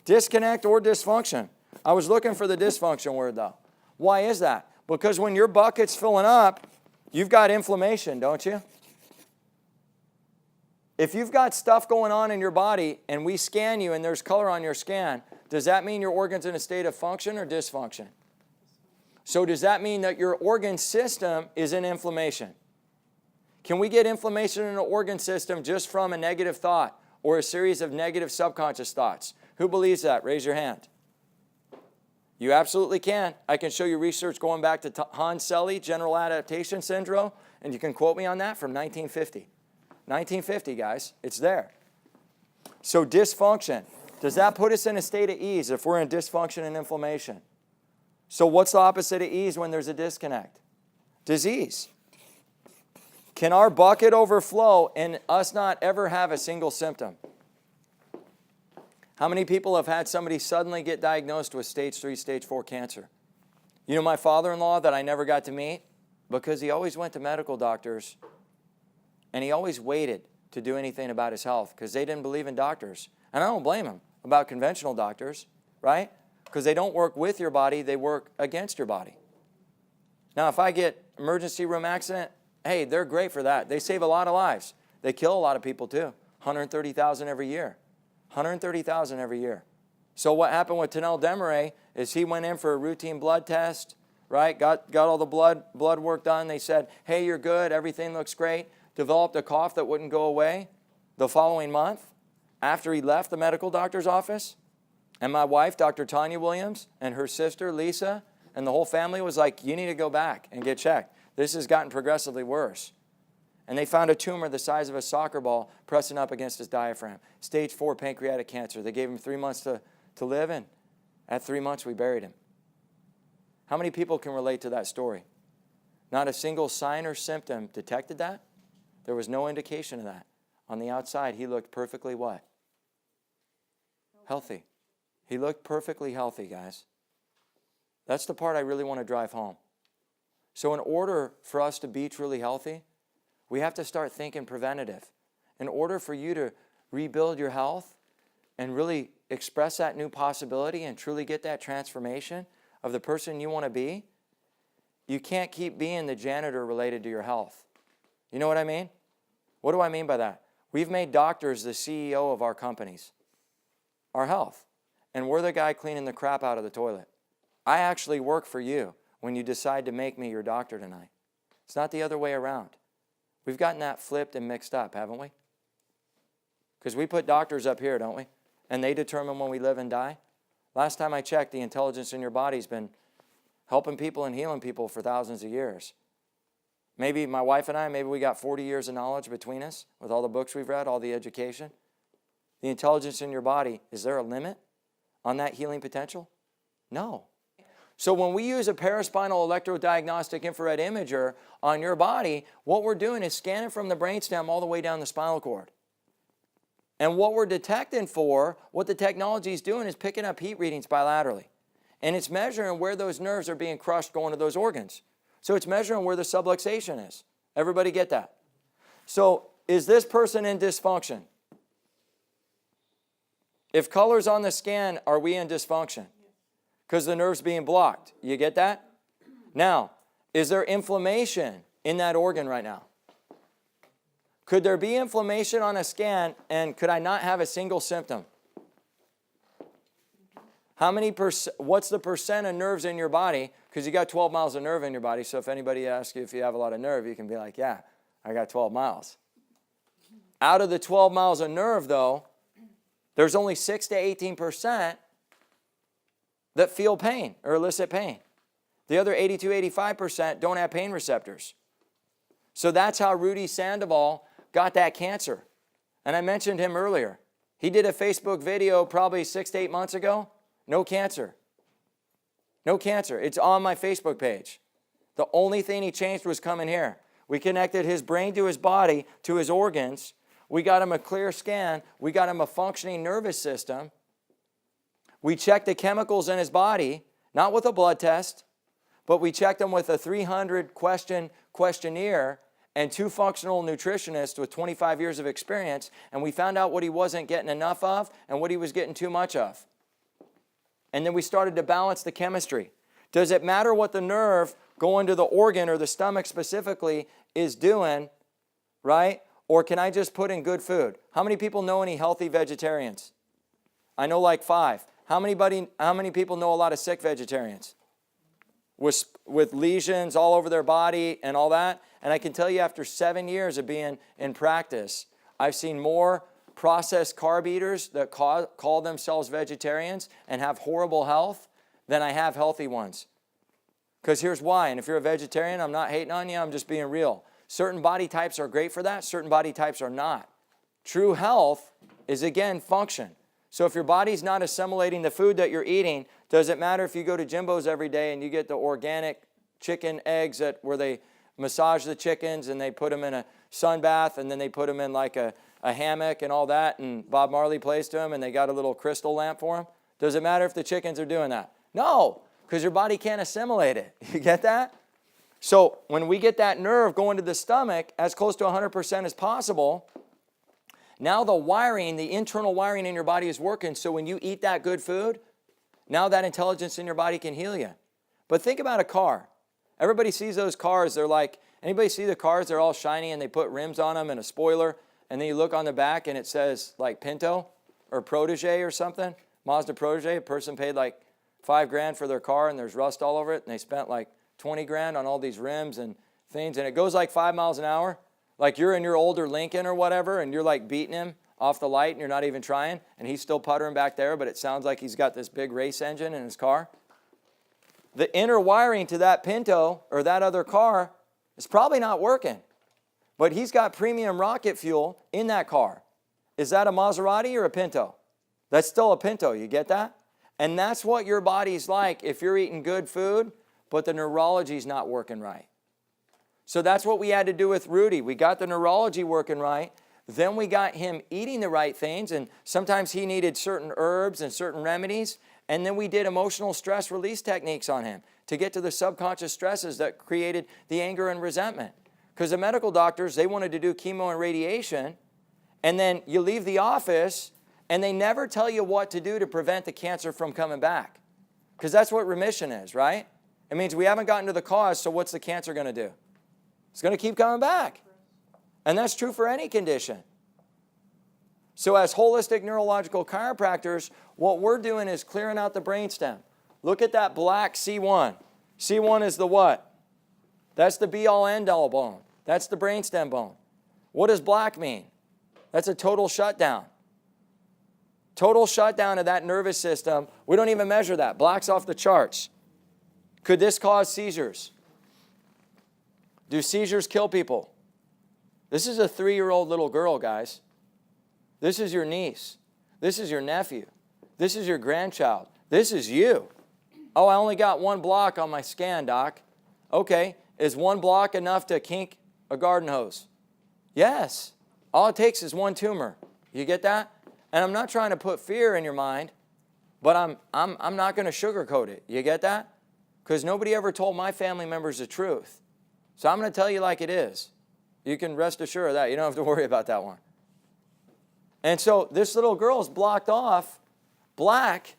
Disconnect or dysfunction. I was looking for the dysfunction word though. Why is that? Because when your bucket's filling up, you've got inflammation, don't you? If you've got stuff going on in your body and we scan you and there's color on your scan, does that mean your organ's in a state of function or dysfunction? So does that mean that your organ system is in inflammation? Can we get inflammation in an organ system just from a negative thought or a series of negative subconscious thoughts? Who believes that? Raise your hand. You absolutely can. I can show you research going back to Hans Selye, General Adaptation Syndrome, and you can quote me on that from 1950. 1950, guys. It's there. So dysfunction. Does that put us in a state of ease if we're in dysfunction and inflammation? So what's the opposite of ease when there's a disconnect? Disease. Can our bucket overflow and us not ever have a single symptom? How many people have had somebody suddenly get diagnosed with stage 3, stage 4 cancer? You know my father-in-law that I never got to meet? Because he always went to medical doctors and he always waited to do anything about his health because they didn't believe in doctors. And I don't blame him about conventional doctors, right? Because they don't work with your body, they work against your body. Now, if I get emergency room accident, hey, they're great for that. They save a lot of lives. They kill a lot of people too. 130,000 every year. 130,000 every year. So what happened with Tanel Desmarais is he went in for a routine blood test, right? Got all the blood work done. They said, hey, you're good. Everything looks great. Developed a cough that wouldn't go away the following month after he left the medical doctor's office. And my wife, Dr. Cordie Williams, and her sister, Lisa, and the whole family was like, you need to go back and get checked. This has gotten progressively worse. And they found a tumor the size of a soccer ball pressing up against his diaphragm. Stage 4 pancreatic cancer. They gave him 3 months to live, and at 3 months we buried him. How many people can relate to that story? Not a single sign or symptom detected that. There was no indication of that. On the outside, he looked perfectly what? Healthy. He looked perfectly healthy, guys. That's the part I really want to drive home. So in order for us to be truly healthy, we have to start thinking preventative. In order for you to rebuild your health and really express that new possibility and truly get that transformation of the person you want to be, you can't keep being the janitor related to your health. You know what I mean? What do I mean by that? We've made doctors the CEO of our companies, our health, and we're the guy cleaning the crap out of the toilet. I actually work for you when you decide to make me your doctor tonight. It's not the other way around. We've gotten that flipped and mixed up, haven't we? Because we put doctors up here, don't we? And they determine when we live and die. Last time I checked, the intelligence in your body's been helping people and healing people for thousands of years. Maybe my wife and I, maybe we got 40 years of knowledge between us with all the books we've read, all the education. The intelligence in your body, is there a limit on that healing potential? No. So when we use a paraspinal electrodiagnostic infrared imager on your body, what we're doing is scanning from the brainstem all the way down the spinal cord. And what we're detecting for, what the technology is doing is picking up heat readings bilaterally. And it's measuring where those nerves are being crushed going to those organs. So it's measuring where the subluxation is. Everybody get that? So is this person in dysfunction? If color's on the scan, are we in dysfunction? Because the nerve's being blocked. You get that? Now, is there inflammation in that organ right now? Could there be inflammation on a scan, and could I not have a single symptom? What's the percent of nerves in your body? Because you got 12 miles of nerve in your body, so if anybody asks you if you have a lot of nerve, you can be like, yeah, I got 12 miles. Out of the 12 miles of nerve, though, there's only 6 to 18% that feel pain or elicit pain. The other 82, 85% don't have pain receptors. So that's how Rudy Sandoval got that cancer. And I mentioned him earlier. He did a Facebook video probably 6 to 8 months ago. No cancer. No cancer. It's on my Facebook page. The only thing he changed was coming here. We connected his brain to his body, to his organs. We got him a clear scan. We got him a functioning nervous system. We checked the chemicals in his body, not with a blood test, but we checked him with a 300-question questionnaire and 2 functional nutritionists with 25 years of experience, and we found out what he wasn't getting enough of and what he was getting too much of. And then we started to balance the chemistry. Does it matter what the nerve going to the organ or the stomach specifically is doing, right? Or can I just put in good food? How many people know any healthy vegetarians? I know like 5. How many people know a lot of sick vegetarians? With lesions all over their body and all that. And I can tell you after 7 years of being in practice, I've seen more processed carb eaters that call themselves vegetarians and have horrible health than I have healthy ones. Because here's why. And if you're a vegetarian, I'm not hating on you. I'm just being real. Certain body types are great for that. Certain body types are not. True health is, again, function. So if your body's not assimilating the food that you're eating, does it matter if you go to Jimbo's every day and you get the organic chicken eggs where they massage the chickens and they put them in a sun bath and then they put them in like a hammock and all that and Bob Marley plays to them and they got a little crystal lamp for them? Does it matter if the chickens are doing that? No, because your body can't assimilate it. You get that? So when we get that nerve going to the stomach as close to 100% as possible, now the wiring, the internal wiring in your body is working. So when you eat that good food, now that intelligence in your body can heal you. But think about a car. Everybody sees those cars. They're like, anybody see the cars? They're all shiny and they put rims on them and a spoiler. And then you look on the back and it says like Pinto or Protege or something. Mazda Protege. A person paid like $5,000 for their car and there's rust all over it. And they spent like $20,000 on all these rims and things. And it goes like 5 miles an hour. Like you're in your older Lincoln or whatever and you're like beating him off the light and you're not even trying. And he's still puttering back there, but it sounds like he's got this big race engine in his car. The inner wiring to that Pinto or that other car is probably not working. But he's got premium rocket fuel in that car. Is that a Maserati or a Pinto? That's still a Pinto, you get that? And that's what your body's like if you're eating good food, but the neurology's not working right. So that's what we had to do with Rudy. We got the neurology working right. Then we got him eating the right things, and sometimes he needed certain herbs and certain remedies. And then we did emotional stress release techniques on him to get to the subconscious stresses that created the anger and resentment. Because the medical doctors, they wanted to do chemo and radiation, and then you leave the office, and they never tell you what to do to prevent the cancer from coming back. Because that's what remission is, right? It means we haven't gotten to the cause, so what's the cancer going to do? It's going to keep coming back. And that's true for any condition. So as holistic neurological chiropractors, what we're doing is clearing out the brainstem. Look at that black C1. C1 is the what? That's the be-all, end-all bone. That's the brainstem bone. What does black mean? That's a total shutdown. Total shutdown of that nervous system. We don't even measure that. Black's off the charts. Could this cause seizures? Do seizures kill people? This is a 3-year-old little girl, guys. This is your niece. This is your nephew. This is your grandchild. This is you. Oh, I only got 1 block on my scan, doc. Okay, is 1 block enough to kink a garden hose? Yes. All it takes is 1 tumor. You get that? And I'm not trying to put fear in your mind, but I'm not going to sugarcoat it. You get that? Because nobody ever told my family members the truth. So I'm going to tell you like it is. You can rest assured of that. You don't have to worry about that one. And so this little girl is blocked off, black,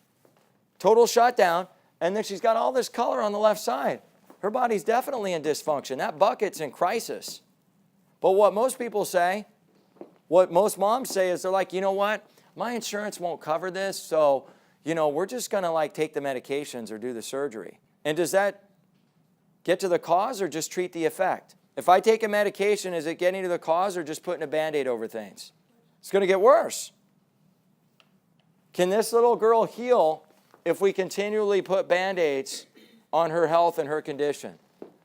total shutdown, and then she's got all this color on the left side. Her body's definitely in dysfunction. That bucket's in crisis. But what most people say, what most moms say is they're like, you know what? My insurance won't cover this, so, we're just going to like take the medications or do the surgery. And does that get to the cause or just treat the effect? If I take a medication, is it getting to the cause or just putting a Band-Aid over things? It's going to get worse. Can this little girl heal if we continually put Band-Aids on her health and her condition?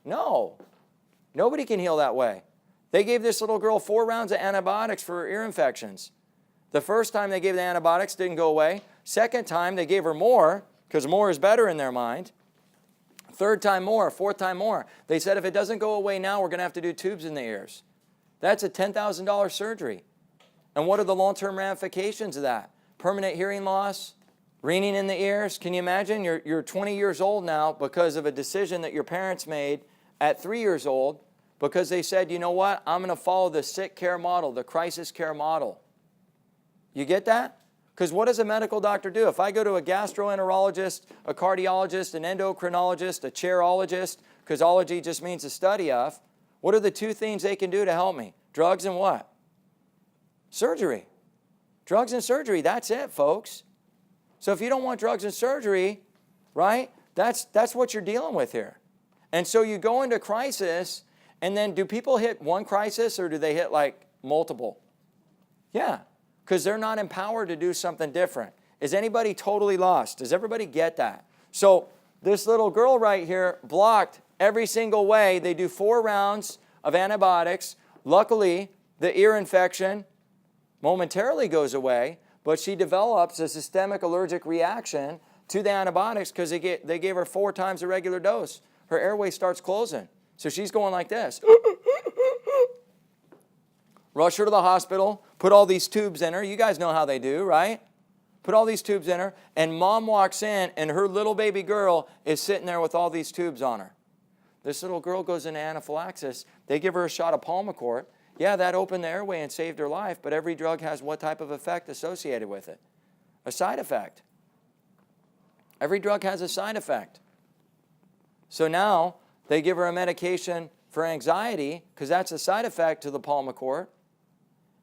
No. Nobody can heal that way. They gave this little girl 4 rounds of antibiotics for her ear infections. The first time they gave the antibiotics, didn't go away. Second time, they gave her more, because more is better in their mind. Third time more, fourth time more. They said if it doesn't go away now, we're going to have to do tubes in the ears. That's a $10,000 surgery. And what are the long-term ramifications of that? Permanent hearing loss, ringing in the ears. Can you imagine? You're 20 years old now because of a decision that your parents made at 3 years old because they said, you know what? I'm going to follow the sick care model, the crisis care model. You get that? Because what does a medical doctor do? If I go to a gastroenterologist, a cardiologist, an endocrinologist, a chairologist, because ology just means the study of, what are the 2 things they can do to help me? Drugs and what? Surgery. Drugs and surgery, that's it, folks. So if you don't want drugs and surgery, right, that's what you're dealing with here. And so you go into crisis, and then do people hit one crisis or do they hit like multiple? Yeah, because they're not empowered to do something different. Is anybody totally lost? Does everybody get that? So this little girl right here blocked every single way. They do 4 rounds of antibiotics. Luckily, the ear infection momentarily goes away, but she develops a systemic allergic reaction to the antibiotics because they gave her 4 times the regular dose. Her airway starts closing. So she's going like this. Rush her to the hospital, put all these tubes in her. You guys know how they do, right? Put all these tubes in her, and mom walks in, and her little baby girl is sitting there with all these tubes on her. This little girl goes into anaphylaxis. They give her a shot of Palmacort. Yeah, that opened the airway and saved her life, but every drug has what type of effect associated with it? A side effect. Every drug has a side effect. So now they give her a medication for anxiety because that's a side effect to the Palmacort.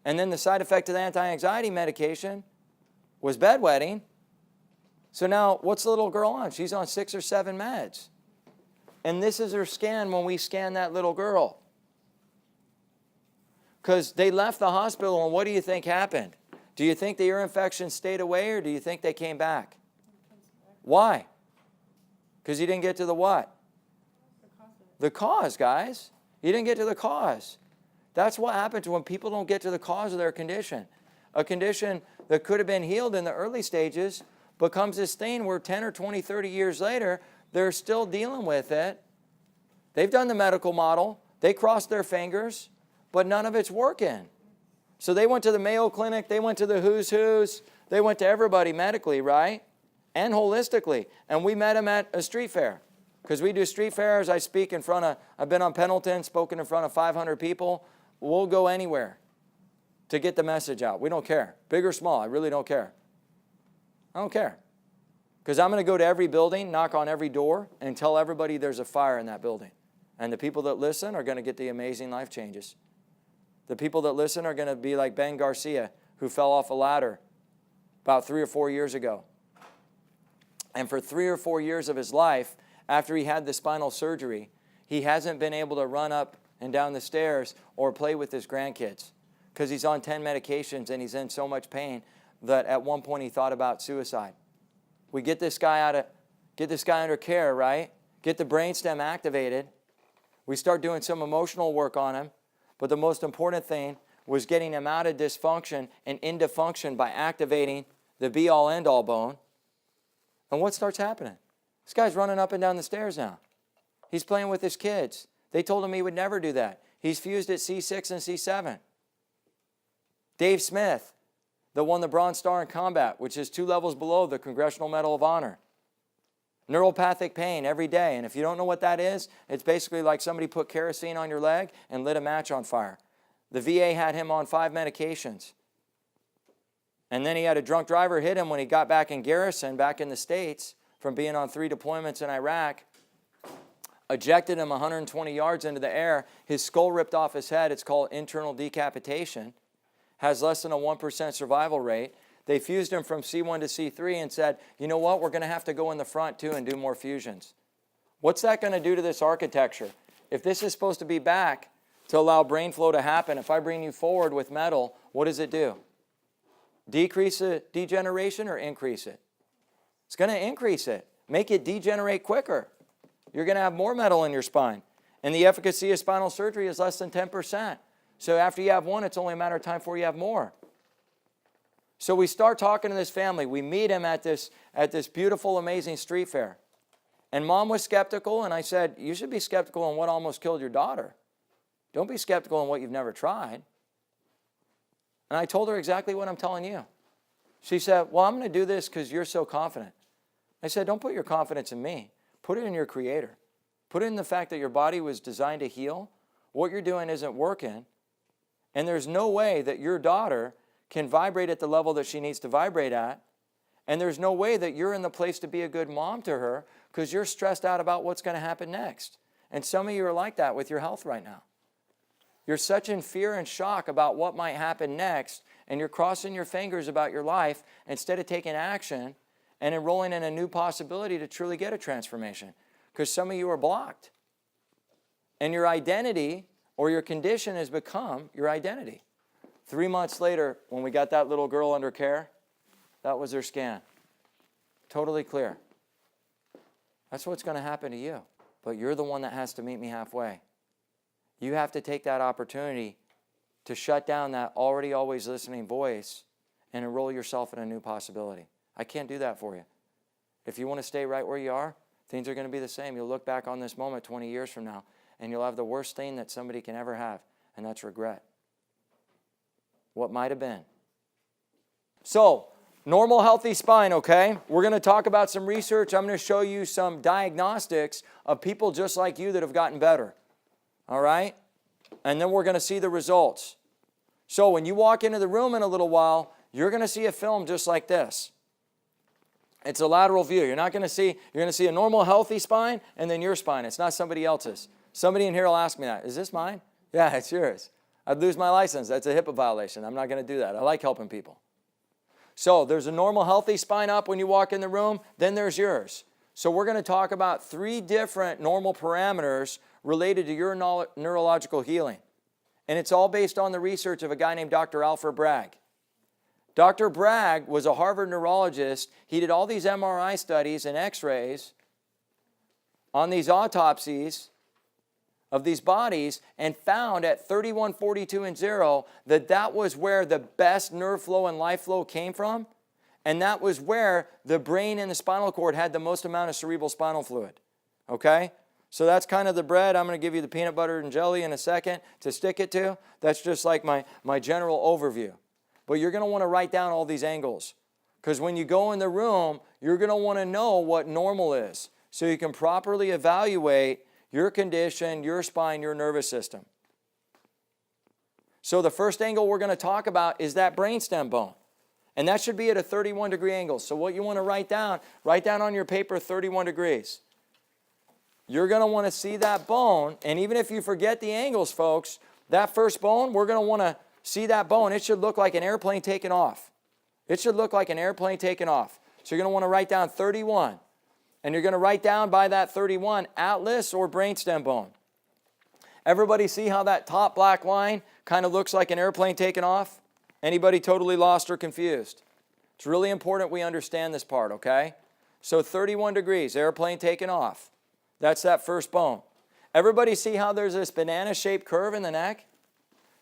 And then the side effect of the anti-anxiety medication was bedwetting. So now what's the little girl on? She's on 6 or 7 meds. And this is her scan when we scan that little girl. Because they left the hospital, and what do you think happened? Do you think the ear infection stayed away, or do you think they came back? Why? Because you didn't get to the what? The cause, guys. You didn't get to the cause. That's what happens when people don't get to the cause of their condition. A condition that could have been healed in the early stages becomes this thing where 10 or 20, 30 years later, they're still dealing with it. They've done the medical model. They crossed their fingers, but none of it's working. So they went to the Mayo Clinic. They went to the Who's Who's. They went to everybody medically, right? And holistically. And we met them at a street fair. Because we do street fairs. I've been on Pendleton, spoken in front of 500 people. We'll go anywhere to get the message out. We don't care. Big or small, I really don't care. I don't care. Because I'm going to go to every building, knock on every door, and tell everybody there's a fire in that building. And the people that listen are going to get the amazing life changes. The people that listen are going to be like Ben Garcia, who fell off a ladder about 3 or 4 years ago. And for 3 or 4 years of his life, after he had the spinal surgery, he hasn't been able to run up and down the stairs or play with his grandkids because he's on 10 medications and he's in so much pain that at one point he thought about suicide. We get this guy under care, right? Get the brainstem activated. We start doing some emotional work on him. But the most important thing was getting him out of dysfunction and into function by activating the be-all, end-all bone. And what starts happening? This guy's running up and down the stairs now. He's playing with his kids. They told him he would never do that. He's fused at C6 and C7. Dave Smith, that won the Bronze Star in combat, which is 2 levels below the Congressional Medal of Honor. Neuropathic pain every day. And if you don't know what that is, it's basically like somebody put kerosene on your leg and lit a match on fire. The VA had him on 5 medications. And then he had a drunk driver hit him when he got back in garrison, back in the States, from being on 3 deployments in Iraq. ejected him 120 yards into the air. His skull ripped off his head. It's called internal decapitation. Has less than a 1% survival rate. They fused him from C1 to C3 and said, you know what, we're going to have to go in the front too and do more fusions. What's that going to do to this architecture? If this is supposed to be back to allow brain flow to happen, if I bring you forward with metal, what does it do? Decrease the degeneration or increase it? It's going to increase it. Make it degenerate quicker. You're going to have more metal in your spine. And the efficacy of spinal surgery is less than 10%. So after you have one, it's only a matter of time before you have more. So we start talking to this family. We meet him at this beautiful, amazing street fair. And mom was skeptical, and I said, you should be skeptical on what almost killed your daughter. Don't be skeptical on what you've never tried. And I told her exactly what I'm telling you. She said, well, I'm going to do this because you're so confident. I said, don't put your confidence in me. Put it in your Creator. Put it in the fact that your body was designed to heal. What you're doing isn't working. And there's no way that your daughter can vibrate at the level that she needs to vibrate at. And there's no way that you're in the place to be a good mom to her because you're stressed out about what's going to happen next. And some of you are like that with your health right now. You're such in fear and shock about what might happen next, and you're crossing your fingers about your life instead of taking action and enrolling in a new possibility to truly get a transformation. Because some of you are blocked. And your identity or your condition has become your identity. 3 months later, when we got that little girl under care, that was her scan. Totally clear. That's what's going to happen to you. But you're the one that has to meet me halfway. You have to take that opportunity to shut down that already always listening voice and enroll yourself in a new possibility. I can't do that for you. If you want to stay right where you are, things are going to be the same. You'll look back on this moment 20 years from now, and you'll have the worst thing that somebody can ever have, and that's regret. What might have been. So, normal healthy spine, okay? We're going to talk about some research. I'm going to show you some diagnostics of people just like you that have gotten better. All right? And then we're going to see the results. So when you walk into the room in a little while, you're going to see a film just like this. It's a lateral view. You're going to see a normal healthy spine and then your spine. It's not somebody else's. Somebody in here will ask me that. Is this mine? Yeah, it's yours. I'd lose my license. That's a HIPAA violation. I'm not going to do that. I like helping people. So there's a normal healthy spine up when you walk in the room. Then there's yours. So we're going to talk about 3 different normal parameters related to your neurological healing. And it's all based on the research of a guy named Dr. Alfred Bragg. Dr. Bragg was a Harvard neurologist. He did all these MRI studies and x-rays on these autopsies of these bodies and found at 31, 42, and 0 that was where the best nerve flow and life flow came from. And that was where the brain and the spinal cord had the most amount of cerebral spinal fluid. Okay? So that's kind of the bread. I'm going to give you the peanut butter and jelly in a second to stick it to. That's just like my general overview. But you're going to want to write down all these angles. Because when you go in the room, you're going to want to know what normal is. So you can properly evaluate your condition, your spine, your nervous system. So the first angle we're going to talk about is that brainstem bone. And that should be at a 31-degree angle. So what you want to write down on your paper 31 degrees. You're going to want to see that bone. And even if you forget the angles, folks, that first bone, we're going to want to see that bone. It should look like an airplane taking off. It should look like an airplane taking off. So you're going to want to write down 31. And you're going to write down by that 31 atlas or brainstem bone. Everybody see how that top black line kind of looks like an airplane taking off? Anybody totally lost or confused? It's really important we understand this part, okay? So 31 degrees, airplane taking off. That's that first bone. Everybody see how there's this banana-shaped curve in the neck?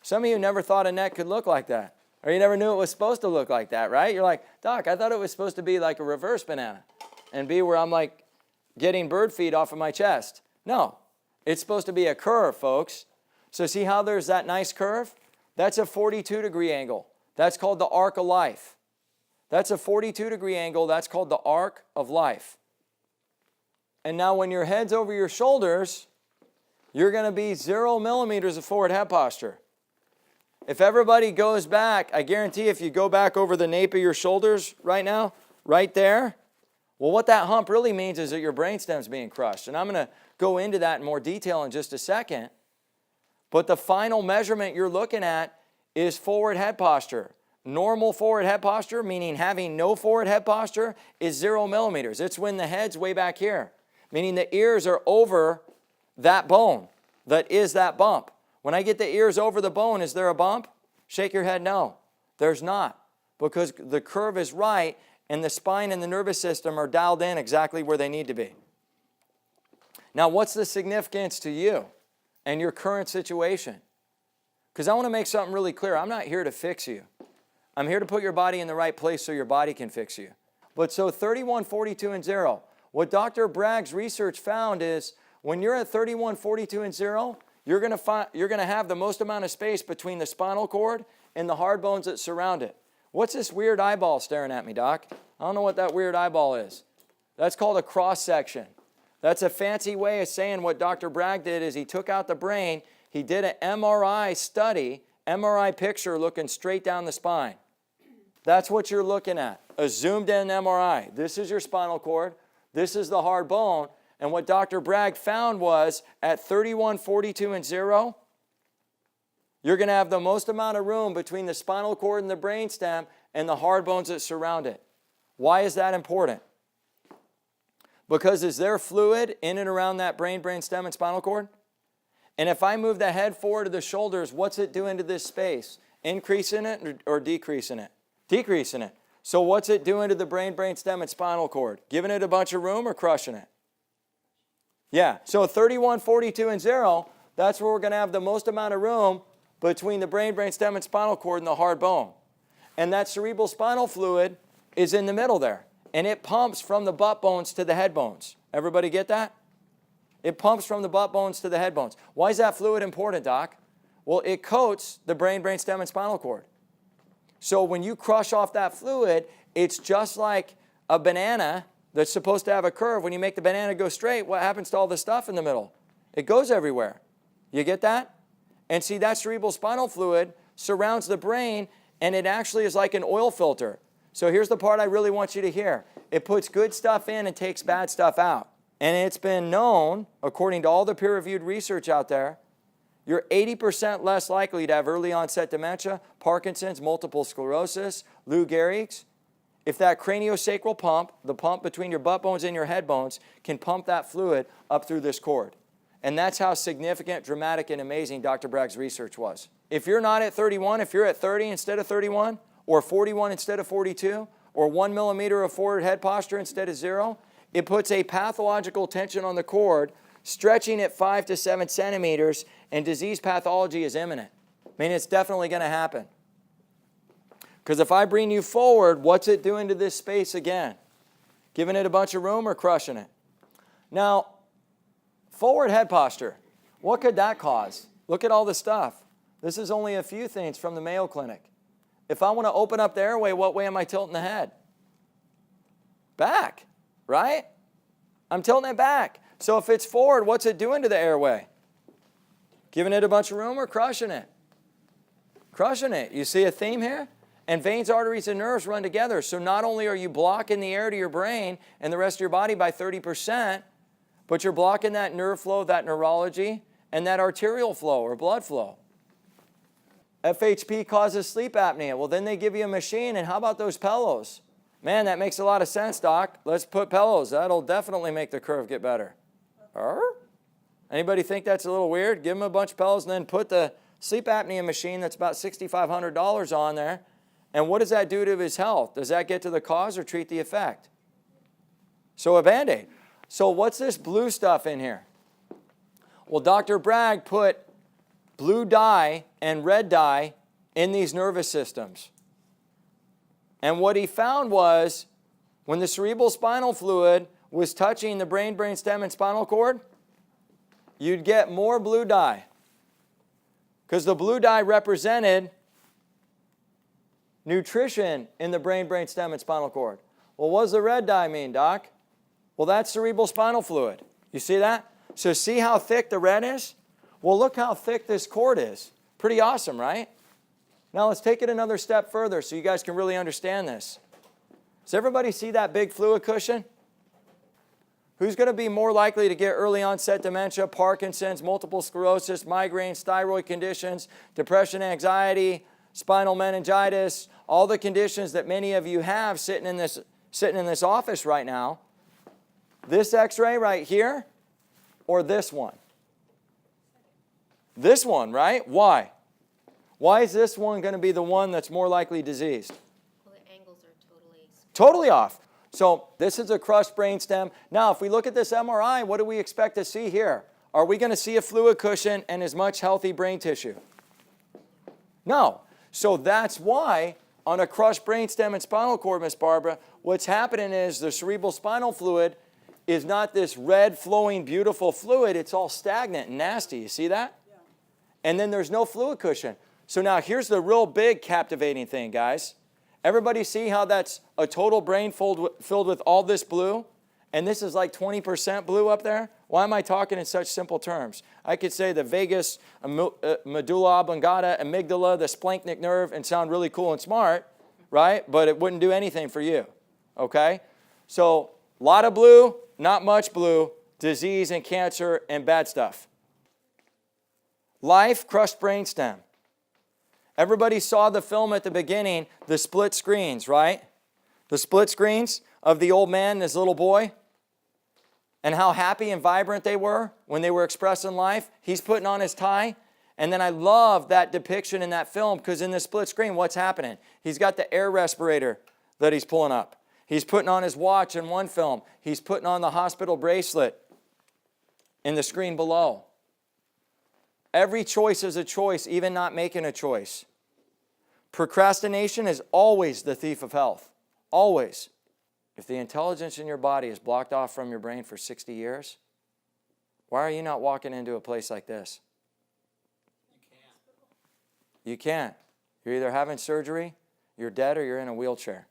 Some of you never thought a neck could look like that. Or you never knew it was supposed to look like that, right? You're like, Doc, I thought it was supposed to be like a reverse banana. And be where I'm like getting bird feed off of my chest. No, it's supposed to be a curve, folks. So see how there's that nice curve? That's a 42-degree angle. That's called the arc of life. That's a 42-degree angle. That's called the arc of life. And now when your head's over your shoulders, you're going to be 0 millimeters of forward head posture. If everybody goes back, I guarantee if you go back over the nape of your shoulders right now, right there, well, what that hump really means is that your brainstem's being crushed. And I'm going to go into that in more detail in just a second. But the final measurement you're looking at is forward head posture. Normal forward head posture, meaning having no forward head posture, is 0 millimeters. It's when the head's way back here, meaning the ears are over that bone that is that bump. When I get the ears over the bone, is there a bump? Shake your head no. There's not, because the curve is right and the spine and the nervous system are dialed in exactly where they need to be. Now, what's the significance to you and your current situation? Because I want to make something really clear. I'm not here to fix you. I'm here to put your body in the right place so your body can fix you. But so 31, 42, and 0. What Dr. Bragg's research found is when you're at 31, 42, and 0, you're going to have the most amount of space between the spinal cord and the hard bones that surround it. What's this weird eyeball staring at me, Doc? I don't know what that weird eyeball is. That's called a cross-section. That's a fancy way of saying what Dr. Bragg did is he took out the brain, he did an MRI study, MRI picture looking straight down the spine. That's what you're looking at, a zoomed-in MRI. This is your spinal cord. This is the hard bone. And what Dr. Bragg found was at 31, 42, and 0, you're going to have the most amount of room between the spinal cord and the brainstem and the hard bones that surround it. Why is that important? Because is there fluid in and around that brainstem and spinal cord? And if I move the head forward to the shoulders, what's it doing to this space? Increasing it or decreasing it? Decreasing it. So what's it doing to the brainstem and spinal cord? Giving it a bunch of room or crushing it? Yeah, so 31, 42, and 0, that's where we're going to have the most amount of room between the brainstem and spinal cord and the hard bone. And that cerebral spinal fluid is in the middle there. And it pumps from the butt bones to the head bones. Everybody get that? It pumps from the butt bones to the head bones. Why is that fluid important, Doc? Well, it coats the brainstem and spinal cord. So when you crush off that fluid, it's just like a banana that's supposed to have a curve. When you make the banana go straight, what happens to all the stuff in the middle? It goes everywhere. You get that? And see, that cerebral spinal fluid surrounds the brain, and it actually is like an oil filter. So here's the part I really want you to hear. It puts good stuff in and takes bad stuff out. And it's been known, according to all the peer-reviewed research out there, you're 80% less likely to have early onset dementia, Parkinson's, multiple sclerosis, Lou Gehrig's, if that craniosacral pump, the pump between your butt bones and your head bones, can pump that fluid up through this cord. And that's how significant, dramatic, and amazing Dr. Bragg's research was. If you're not at 31, if you're at 30 instead of 31, or 41 instead of 42, or 1 millimeter of forward head posture instead of 0, it puts a pathological tension on the cord, stretching at 5 to 7 centimeters, and disease pathology is imminent. I mean, it's definitely going to happen. Because if I bring you forward, what's it doing to this space again? Giving it a bunch of room or crushing it? Now, forward head posture, what could that cause? Look at all the stuff. This is only a few things from the Mayo Clinic. If I want to open up the airway, what way am I tilting the head? Back, right? I'm tilting it back. So if it's forward, what's it doing to the airway? Giving it a bunch of room or crushing it? Crushing it. You see a theme here? And veins, arteries, and nerves run together. So not only are you blocking the air to your brain and the rest of your body by 30%, but you're blocking that nerve flow, that neurology, and that arterial flow or blood flow. FHP causes sleep apnea. Well, then they give you a machine, and how about those pillows? Man, that makes a lot of sense, Doc. Let's put pillows. That'll definitely make the curve get better. Anybody think that's a little weird? Give them a bunch of pillows and then put the sleep apnea machine that's about $6,500 on there. And what does that do to his health? Does that get to the cause or treat the effect? So a Band-Aid. So what's this blue stuff in here? Well, Dr. Bragg put blue dye and red dye in these nervous systems. And what he found was when the cerebral spinal fluid was touching the brainstem and spinal cord, you'd get more blue dye. Because the blue dye represented nutrition in the brainstem and spinal cord. Well, what does the red dye mean, Doc? Well, that's cerebral spinal fluid. You see that? So see how thick the red is? Well, look how thick this cord is. Pretty awesome, right? Now let's take it another step further so you guys can really understand this. Does everybody see that big fluid cushion? Who's going to be more likely to get early onset dementia, Parkinson's, multiple sclerosis, migraines, thyroid conditions, depression, anxiety, spinal meningitis, all the conditions that many of you have sitting in this office right now? This x-ray right here or this one? This one, right? Why? Why is this one going to be the one that's more likely diseased? Well, the angles are totally off. So this is a crushed brainstem. Now, if we look at this MRI, what do we expect to see here? Are we going to see a fluid cushion and as much healthy brain tissue? No. So that's why on a crushed brainstem and spinal cord, Miss Barbara, what's happening is the cerebral spinal fluid is not this red, flowing, beautiful fluid. It's all stagnant and nasty. You see that? Yeah. And then there's no fluid cushion. So now here's the real big captivating thing, guys. Everybody see how that's a total brain filled with all this blue? And this is like 20% blue up there? Why am I talking in such simple terms? I could say the vagus, medulla oblongata, amygdala, the splanchnic nerve, and sound really cool and smart, right? But it wouldn't do anything for you, okay? So a lot of blue, not much blue, disease and cancer and bad stuff. Life, crushed brainstem. Everybody saw the film at the beginning, the split screens, right? The split screens of the old man and his little boy, and how happy and vibrant they were when they were expressing life. He's putting on his tie. And then I love that depiction in that film because in the split screen, what's happening? He's got the air respirator that he's pulling up. He's putting on his watch in one film. He's putting on the hospital bracelet in the screen below. Every choice is a choice, even not making a choice. Procrastination is always the thief of health. Always. If the intelligence in your body is blocked off from your brain for 60 years, why are you not walking into a place like this? You can't. You're either having surgery, you're dead, or you're in a wheelchair.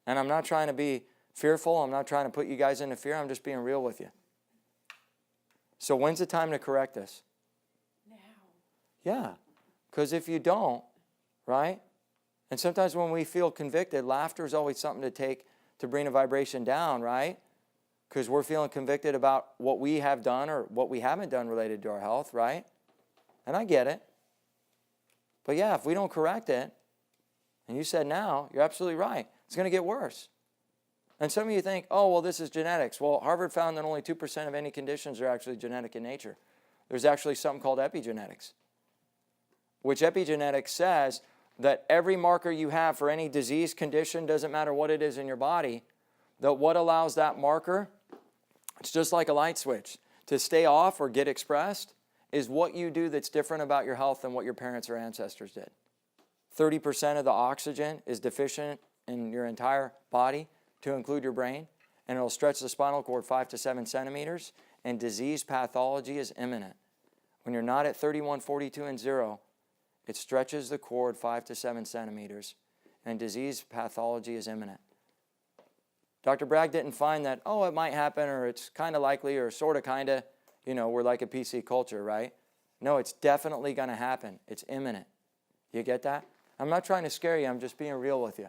And I'm not trying to be fearful. I'm not trying to put you guys into fear. I'm just being real with you. So when's the time to correct this? Now. Yeah, because if you don't, right? And sometimes when we feel convicted, laughter is always something to take to bring a vibration down, right? Because we're feeling convicted about what we have done or what we haven't done related to our health, right? And I get it. But yeah, if we don't correct it, and you said now, you're absolutely right. It's going to get worse. And some of you think, oh, well, this is genetics. Well, Harvard found that only 2% of any conditions are actually genetic in nature. There's actually something called epigenetics, which epigenetics says that every marker you have for any disease condition, doesn't matter what it is in your body, that what allows that marker, it's just like a light switch, to stay off or get expressed is what you do that's different about your health than what your parents or ancestors did. 30% of the oxygen is deficient in your entire body, to include your brain, and it'll stretch the spinal cord 5 to 7 centimeters, and disease pathology is imminent. When you're not at 31, 42, and 0, it stretches the cord 5 to 7 centimeters, and disease pathology is imminent. Dr. Bragg didn't find that, oh, it might happen, or it's kind of likely, or sort of kind of, we're like a PC culture, right? No, it's definitely going to happen. It's imminent. You get that? I'm not trying to scare you. I'm just being real with you.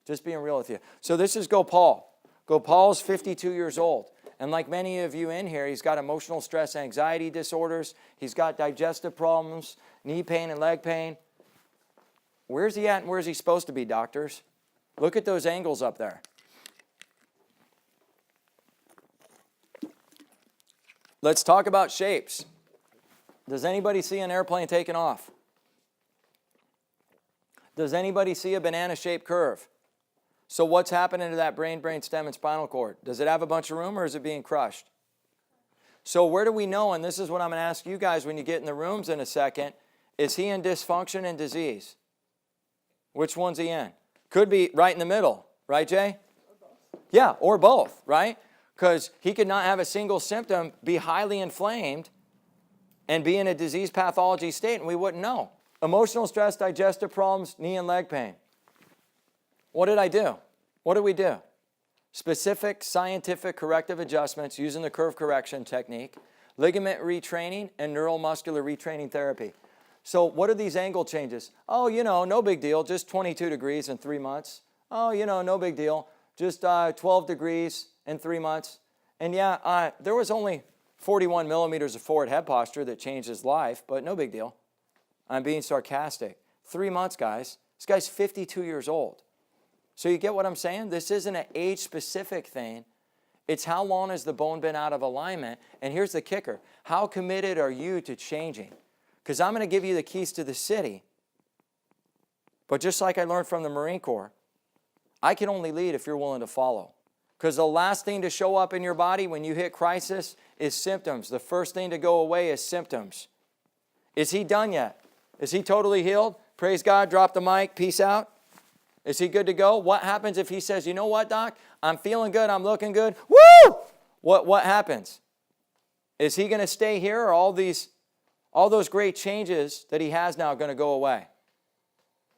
Just being real with you. So this is Gopal. Gopal's 52 years old. And like many of you in here, he's got emotional stress anxiety disorders. He's got digestive problems, knee pain and leg pain. Where's he at and where's he supposed to be, doctors? Look at those angles up there. Let's talk about shapes. Does anybody see an airplane taking off? Does anybody see a banana-shaped curve? So what's happening to that brain, stem, and spinal cord? Does it have a bunch of room or is it being crushed? So where do we know, and this is what I'm going to ask you guys when you get in the rooms in a second, is he in dysfunction and disease? Which one's he in? Could be right in the middle, right, Jay? Or both. Yeah, or both, right? Because he could not have a single symptom, be highly inflamed, and be in a disease pathology state, and we wouldn't know. Emotional stress, digestive problems, knee and leg pain. What did I do? What did we do? Specific scientific corrective adjustments using the curve correction technique, ligament retraining, and neuromuscular retraining therapy. So what are these angle changes? Oh, no big deal, just 22 degrees in 3 months. Oh, no big deal, just 12 degrees in 3 months. And yeah, there was only 41 millimeters of forward head posture that changed his life, but no big deal. I'm being sarcastic. 3 months, guys. This guy's 52 years old. So you get what I'm saying? This isn't an age-specific thing. It's how long has the bone been out of alignment? And here's the kicker. How committed are you to changing? Because I'm going to give you the keys to the city. But just like I learned from the Marine Corps, I can only lead if you're willing to follow. Because the last thing to show up in your body when you hit crisis is symptoms. The first thing to go away is symptoms. Is he done yet? Is he totally healed? Praise God, drop the mic, peace out. Is he good to go? What happens if he says, you know what, doc? I'm feeling good, I'm looking good. Woo! What happens? Is he going to stay here, or all those great changes that he has now going to go away?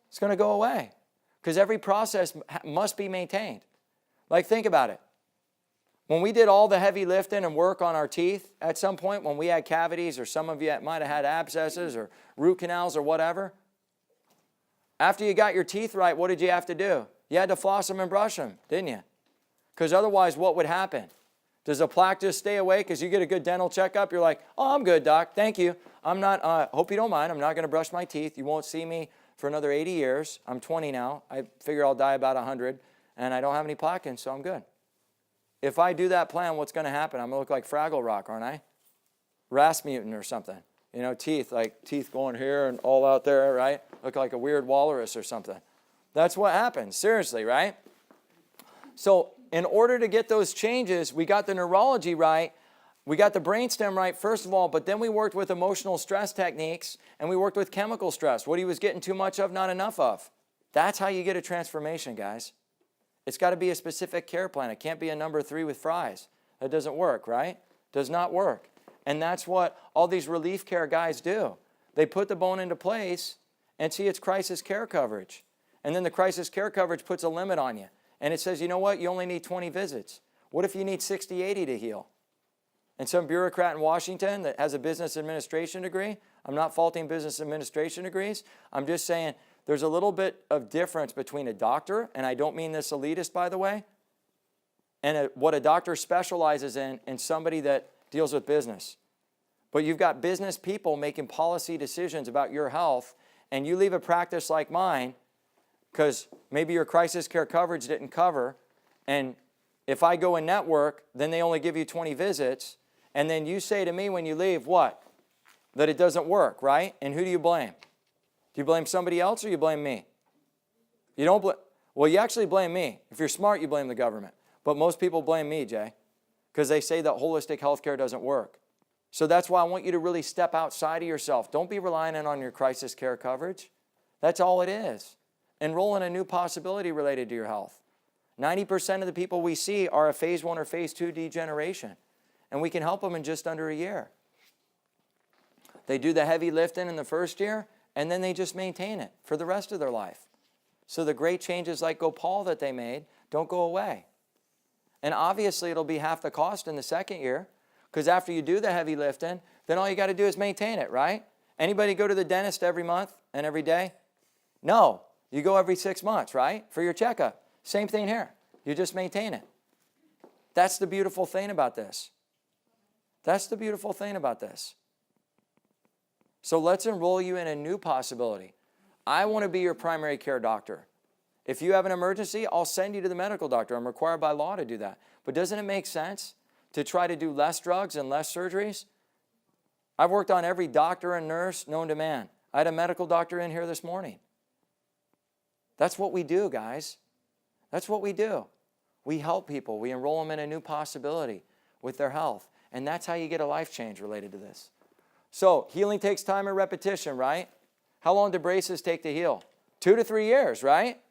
It's going to go away. Because every process must be maintained. Like, think about it. When we did all the heavy lifting and work on our teeth, at some point when we had cavities, or some of you might have had abscesses or root canals or whatever, after you got your teeth right, what did you have to do? You had to floss them and brush them, didn't you? Because otherwise, what would happen? Does the plaque just stay away because you get a good dental checkup? You're like, oh, I'm good, doc. Thank you. I'm not, hope you don't mind. I'm not going to brush my teeth. You won't see me for another 80 years. I'm 20 now. I figure I'll die about 100, and I don't have any plaque in, so I'm good. If I do that plan, what's going to happen? I'm going to look like Fraggle Rock, aren't I? Rasputin or something. You know, teeth going here and all out there, right? Look like a weird walrus or something. That's what happens, seriously, right? So in order to get those changes, we got the neurology right, we got the brainstem right, first of all, but then we worked with emotional stress techniques, and we worked with chemical stress, what he was getting too much of, not enough of. That's how you get a transformation, guys. It's got to be a specific care plan. It can't be a number 3 with fries. That doesn't work, right? Does not work. And that's what all these relief care guys do. They put the bone into place and see it's crisis care coverage. And then the crisis care coverage puts a limit on you. And it says, you know what? You only need 20 visits. What if you need 60, 80 to heal? And some bureaucrat in Washington that has a business administration degree, I'm not faulting business administration degrees. I'm just saying there's a little bit of difference between a doctor, and I don't mean this elitist, by the way, and what a doctor specializes in, and somebody that deals with business. But you've got business people making policy decisions about your health, and you leave a practice like mine because maybe your crisis care coverage didn't cover, and if I go in network, then they only give you 20 visits, and then you say to me when you leave, what? That it doesn't work, right? And who do you blame? Do you blame somebody else or you blame me? You don't blame, well, you actually blame me. If you're smart, you blame the government. But most people blame me, Jay, because they say that holistic healthcare doesn't work. So that's why I want you to really step outside of yourself. Don't be relying on your crisis care coverage. That's all it is. Enroll in a new possibility related to your health. 90% of the people we see are a phase 1 or phase 2 degeneration, and we can help them in just under a year. They do the heavy lifting in the first year, and then they just maintain it for the rest of their life. So the great changes like Gopal that they made don't go away. And obviously it'll be half the cost in the second year, because after you do the heavy lifting, then all you got to do is maintain it, right? Anybody go to the dentist every month and every day? No. You go every 6 months, right? For your checkup. Same thing here. You just maintain it. That's the beautiful thing about this. That's the beautiful thing about this. So let's enroll you in a new possibility. I want to be your primary care doctor. If you have an emergency, I'll send you to the medical doctor. I'm required by law to do that. But doesn't it make sense to try to do less drugs and less surgeries? I've worked on every doctor and nurse known to man. I had a medical doctor in here this morning. That's what we do, guys. That's what we do. We help people. We enroll them in a new possibility with their health. And that's how you get a life change related to this. So healing takes time and repetition, right? How long do braces take to heal? 2 to 3 years, right?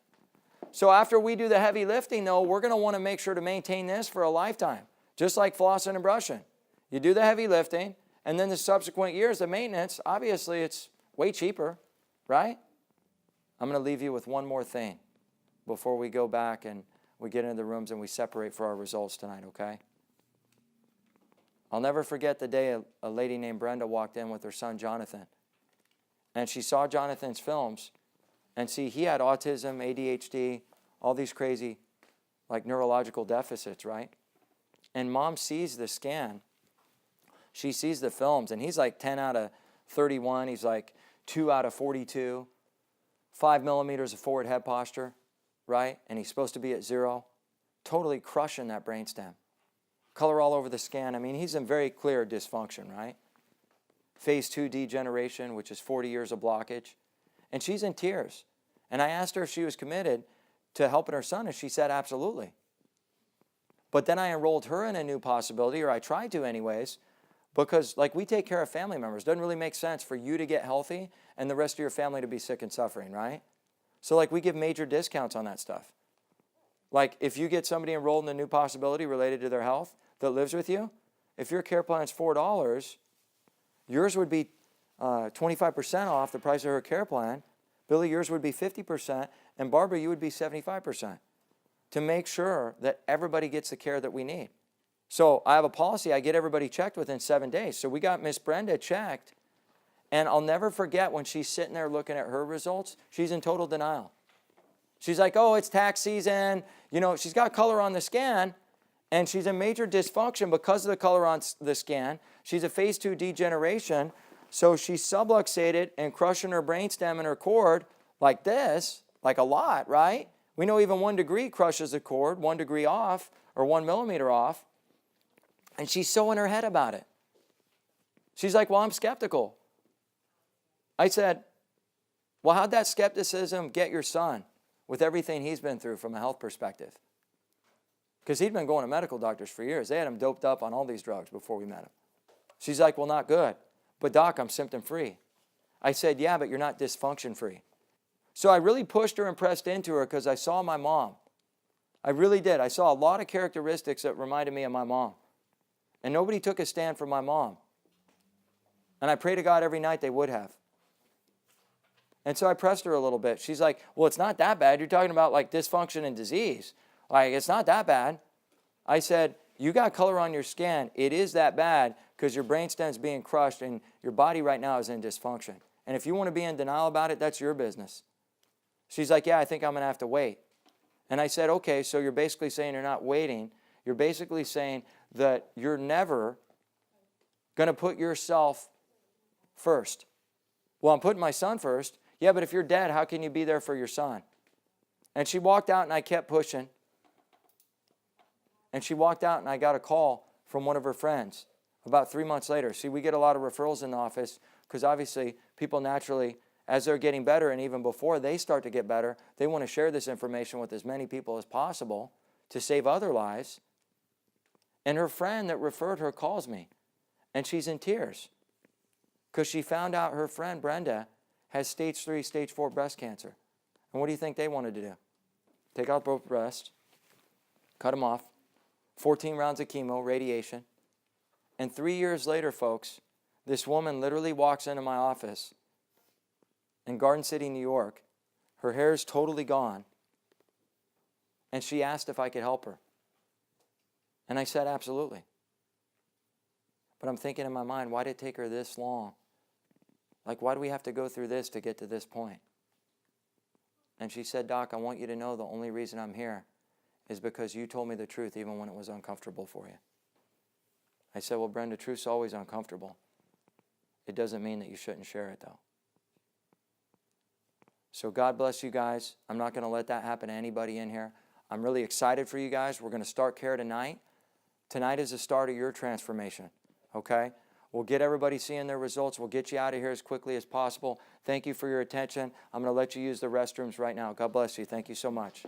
So after we do the heavy lifting, though, we're going to want to make sure to maintain this for a lifetime, just like flossing and brushing. You do the heavy lifting, and then the subsequent years, the maintenance, obviously it's way cheaper, right? I'm going to leave you with one more thing before we go back and we get into the rooms and we separate for our results tonight, okay? I'll never forget the day a lady named Brenda walked in with her son, Jonathan. And she saw Jonathan's films. And see, he had autism, ADHD, all these crazy, like neurological deficits, right? And Mom sees the scan. She sees the films, and he's like 10 out of 31. He's like 2 out of 42. 5 millimeters of forward head posture, right? And he's supposed to be at 0. Totally crushing that brainstem. Color all over the scan. I mean, he's in very clear dysfunction, right? Phase 2 degeneration, which is 40 years of blockage. And she's in tears. And I asked her if she was committed to helping her son, and she said absolutely. But then I enrolled her in a new possibility, or I tried to anyways, because like we take care of family members. It doesn't really make sense for you to get healthy and the rest of your family to be sick and suffering, right? So like we give major discounts on that stuff. Like if you get somebody enrolled in a new possibility related to their health that lives with you, if your care plan's $4, yours would be 25% off the price of her care plan. Billy, yours would be 50%, and Barbara, you would be 75%, to make sure that everybody gets the care that we need. So I have a policy. I get everybody checked within 7 days. So we got Miss Brenda checked, and I'll never forget when she's sitting there looking at her results, she's in total denial. She's like, oh, it's tax season. You know, she's got color on the scan, and she's in major dysfunction because of the color on the scan. She's a phase 2 degeneration, so she's subluxated and crushing her brainstem and her cord like this, like a lot, right? We know even 1 degree crushes the cord, 1 degree off, or 1 millimeter off. And she's so in her head about it. She's like, well, I'm skeptical. I said, well, how'd that skepticism get your son with everything he's been through from a health perspective? Because he'd been going to medical doctors for years. They had him doped up on all these drugs before we met him. She's like, well, not good. But doc, I'm symptom-free. I said, yeah, but you're not dysfunction-free. So I really pushed her and pressed into her because I saw my mom. I really did. I saw a lot of characteristics that reminded me of my mom. And nobody took a stand for my mom. And I pray to God every night they would have. And so I pressed her a little bit. She's like, well, it's not that bad. You're talking about like dysfunction and disease. Like, it's not that bad. I said, you got color on your scan. It is that bad because your brainstem's being crushed and your body right now is in dysfunction. And if you want to be in denial about it, that's your business. She's like, yeah, I think I'm going to have to wait. And I said, okay, so you're basically saying you're not waiting. You're basically saying that you're never going to put yourself first. Well, I'm putting my son first. Yeah, but if you're dead, how can you be there for your son? And she walked out and I kept pushing. And she walked out and I got a call from one of her friends about 3 months later. See, we get a lot of referrals in the office because obviously people naturally, as they're getting better and even before they start to get better, they want to share this information with as many people as possible to save other lives. And her friend that referred her calls me, and she's in tears because she found out her friend Brenda has stage 3, stage 4 breast cancer. And what do you think they wanted to do? Take out both breasts, cut them off, 14 rounds of chemo, radiation. And 3 years later, folks, this woman literally walks into my office in Garden City, New York. Her hair is totally gone. And she asked if I could help her. And I said, absolutely. But I'm thinking in my mind, why did it take her this long? Like, why do we have to go through this to get to this point? And she said, Doc, I want you to know the only reason I'm here is because you told me the truth even when it was uncomfortable for you. I said, well, Brenda, truth's always uncomfortable. It doesn't mean that you shouldn't share it, though. So God bless you guys. I'm not going to let that happen to anybody in here. I'm really excited for you guys. We're going to start care tonight. Tonight is the start of your transformation, okay? We'll get everybody seeing their results. We'll get you out of here as quickly as possible. Thank you for your attention. I'm going to let you use the restrooms right now. God bless you. Thank you so much.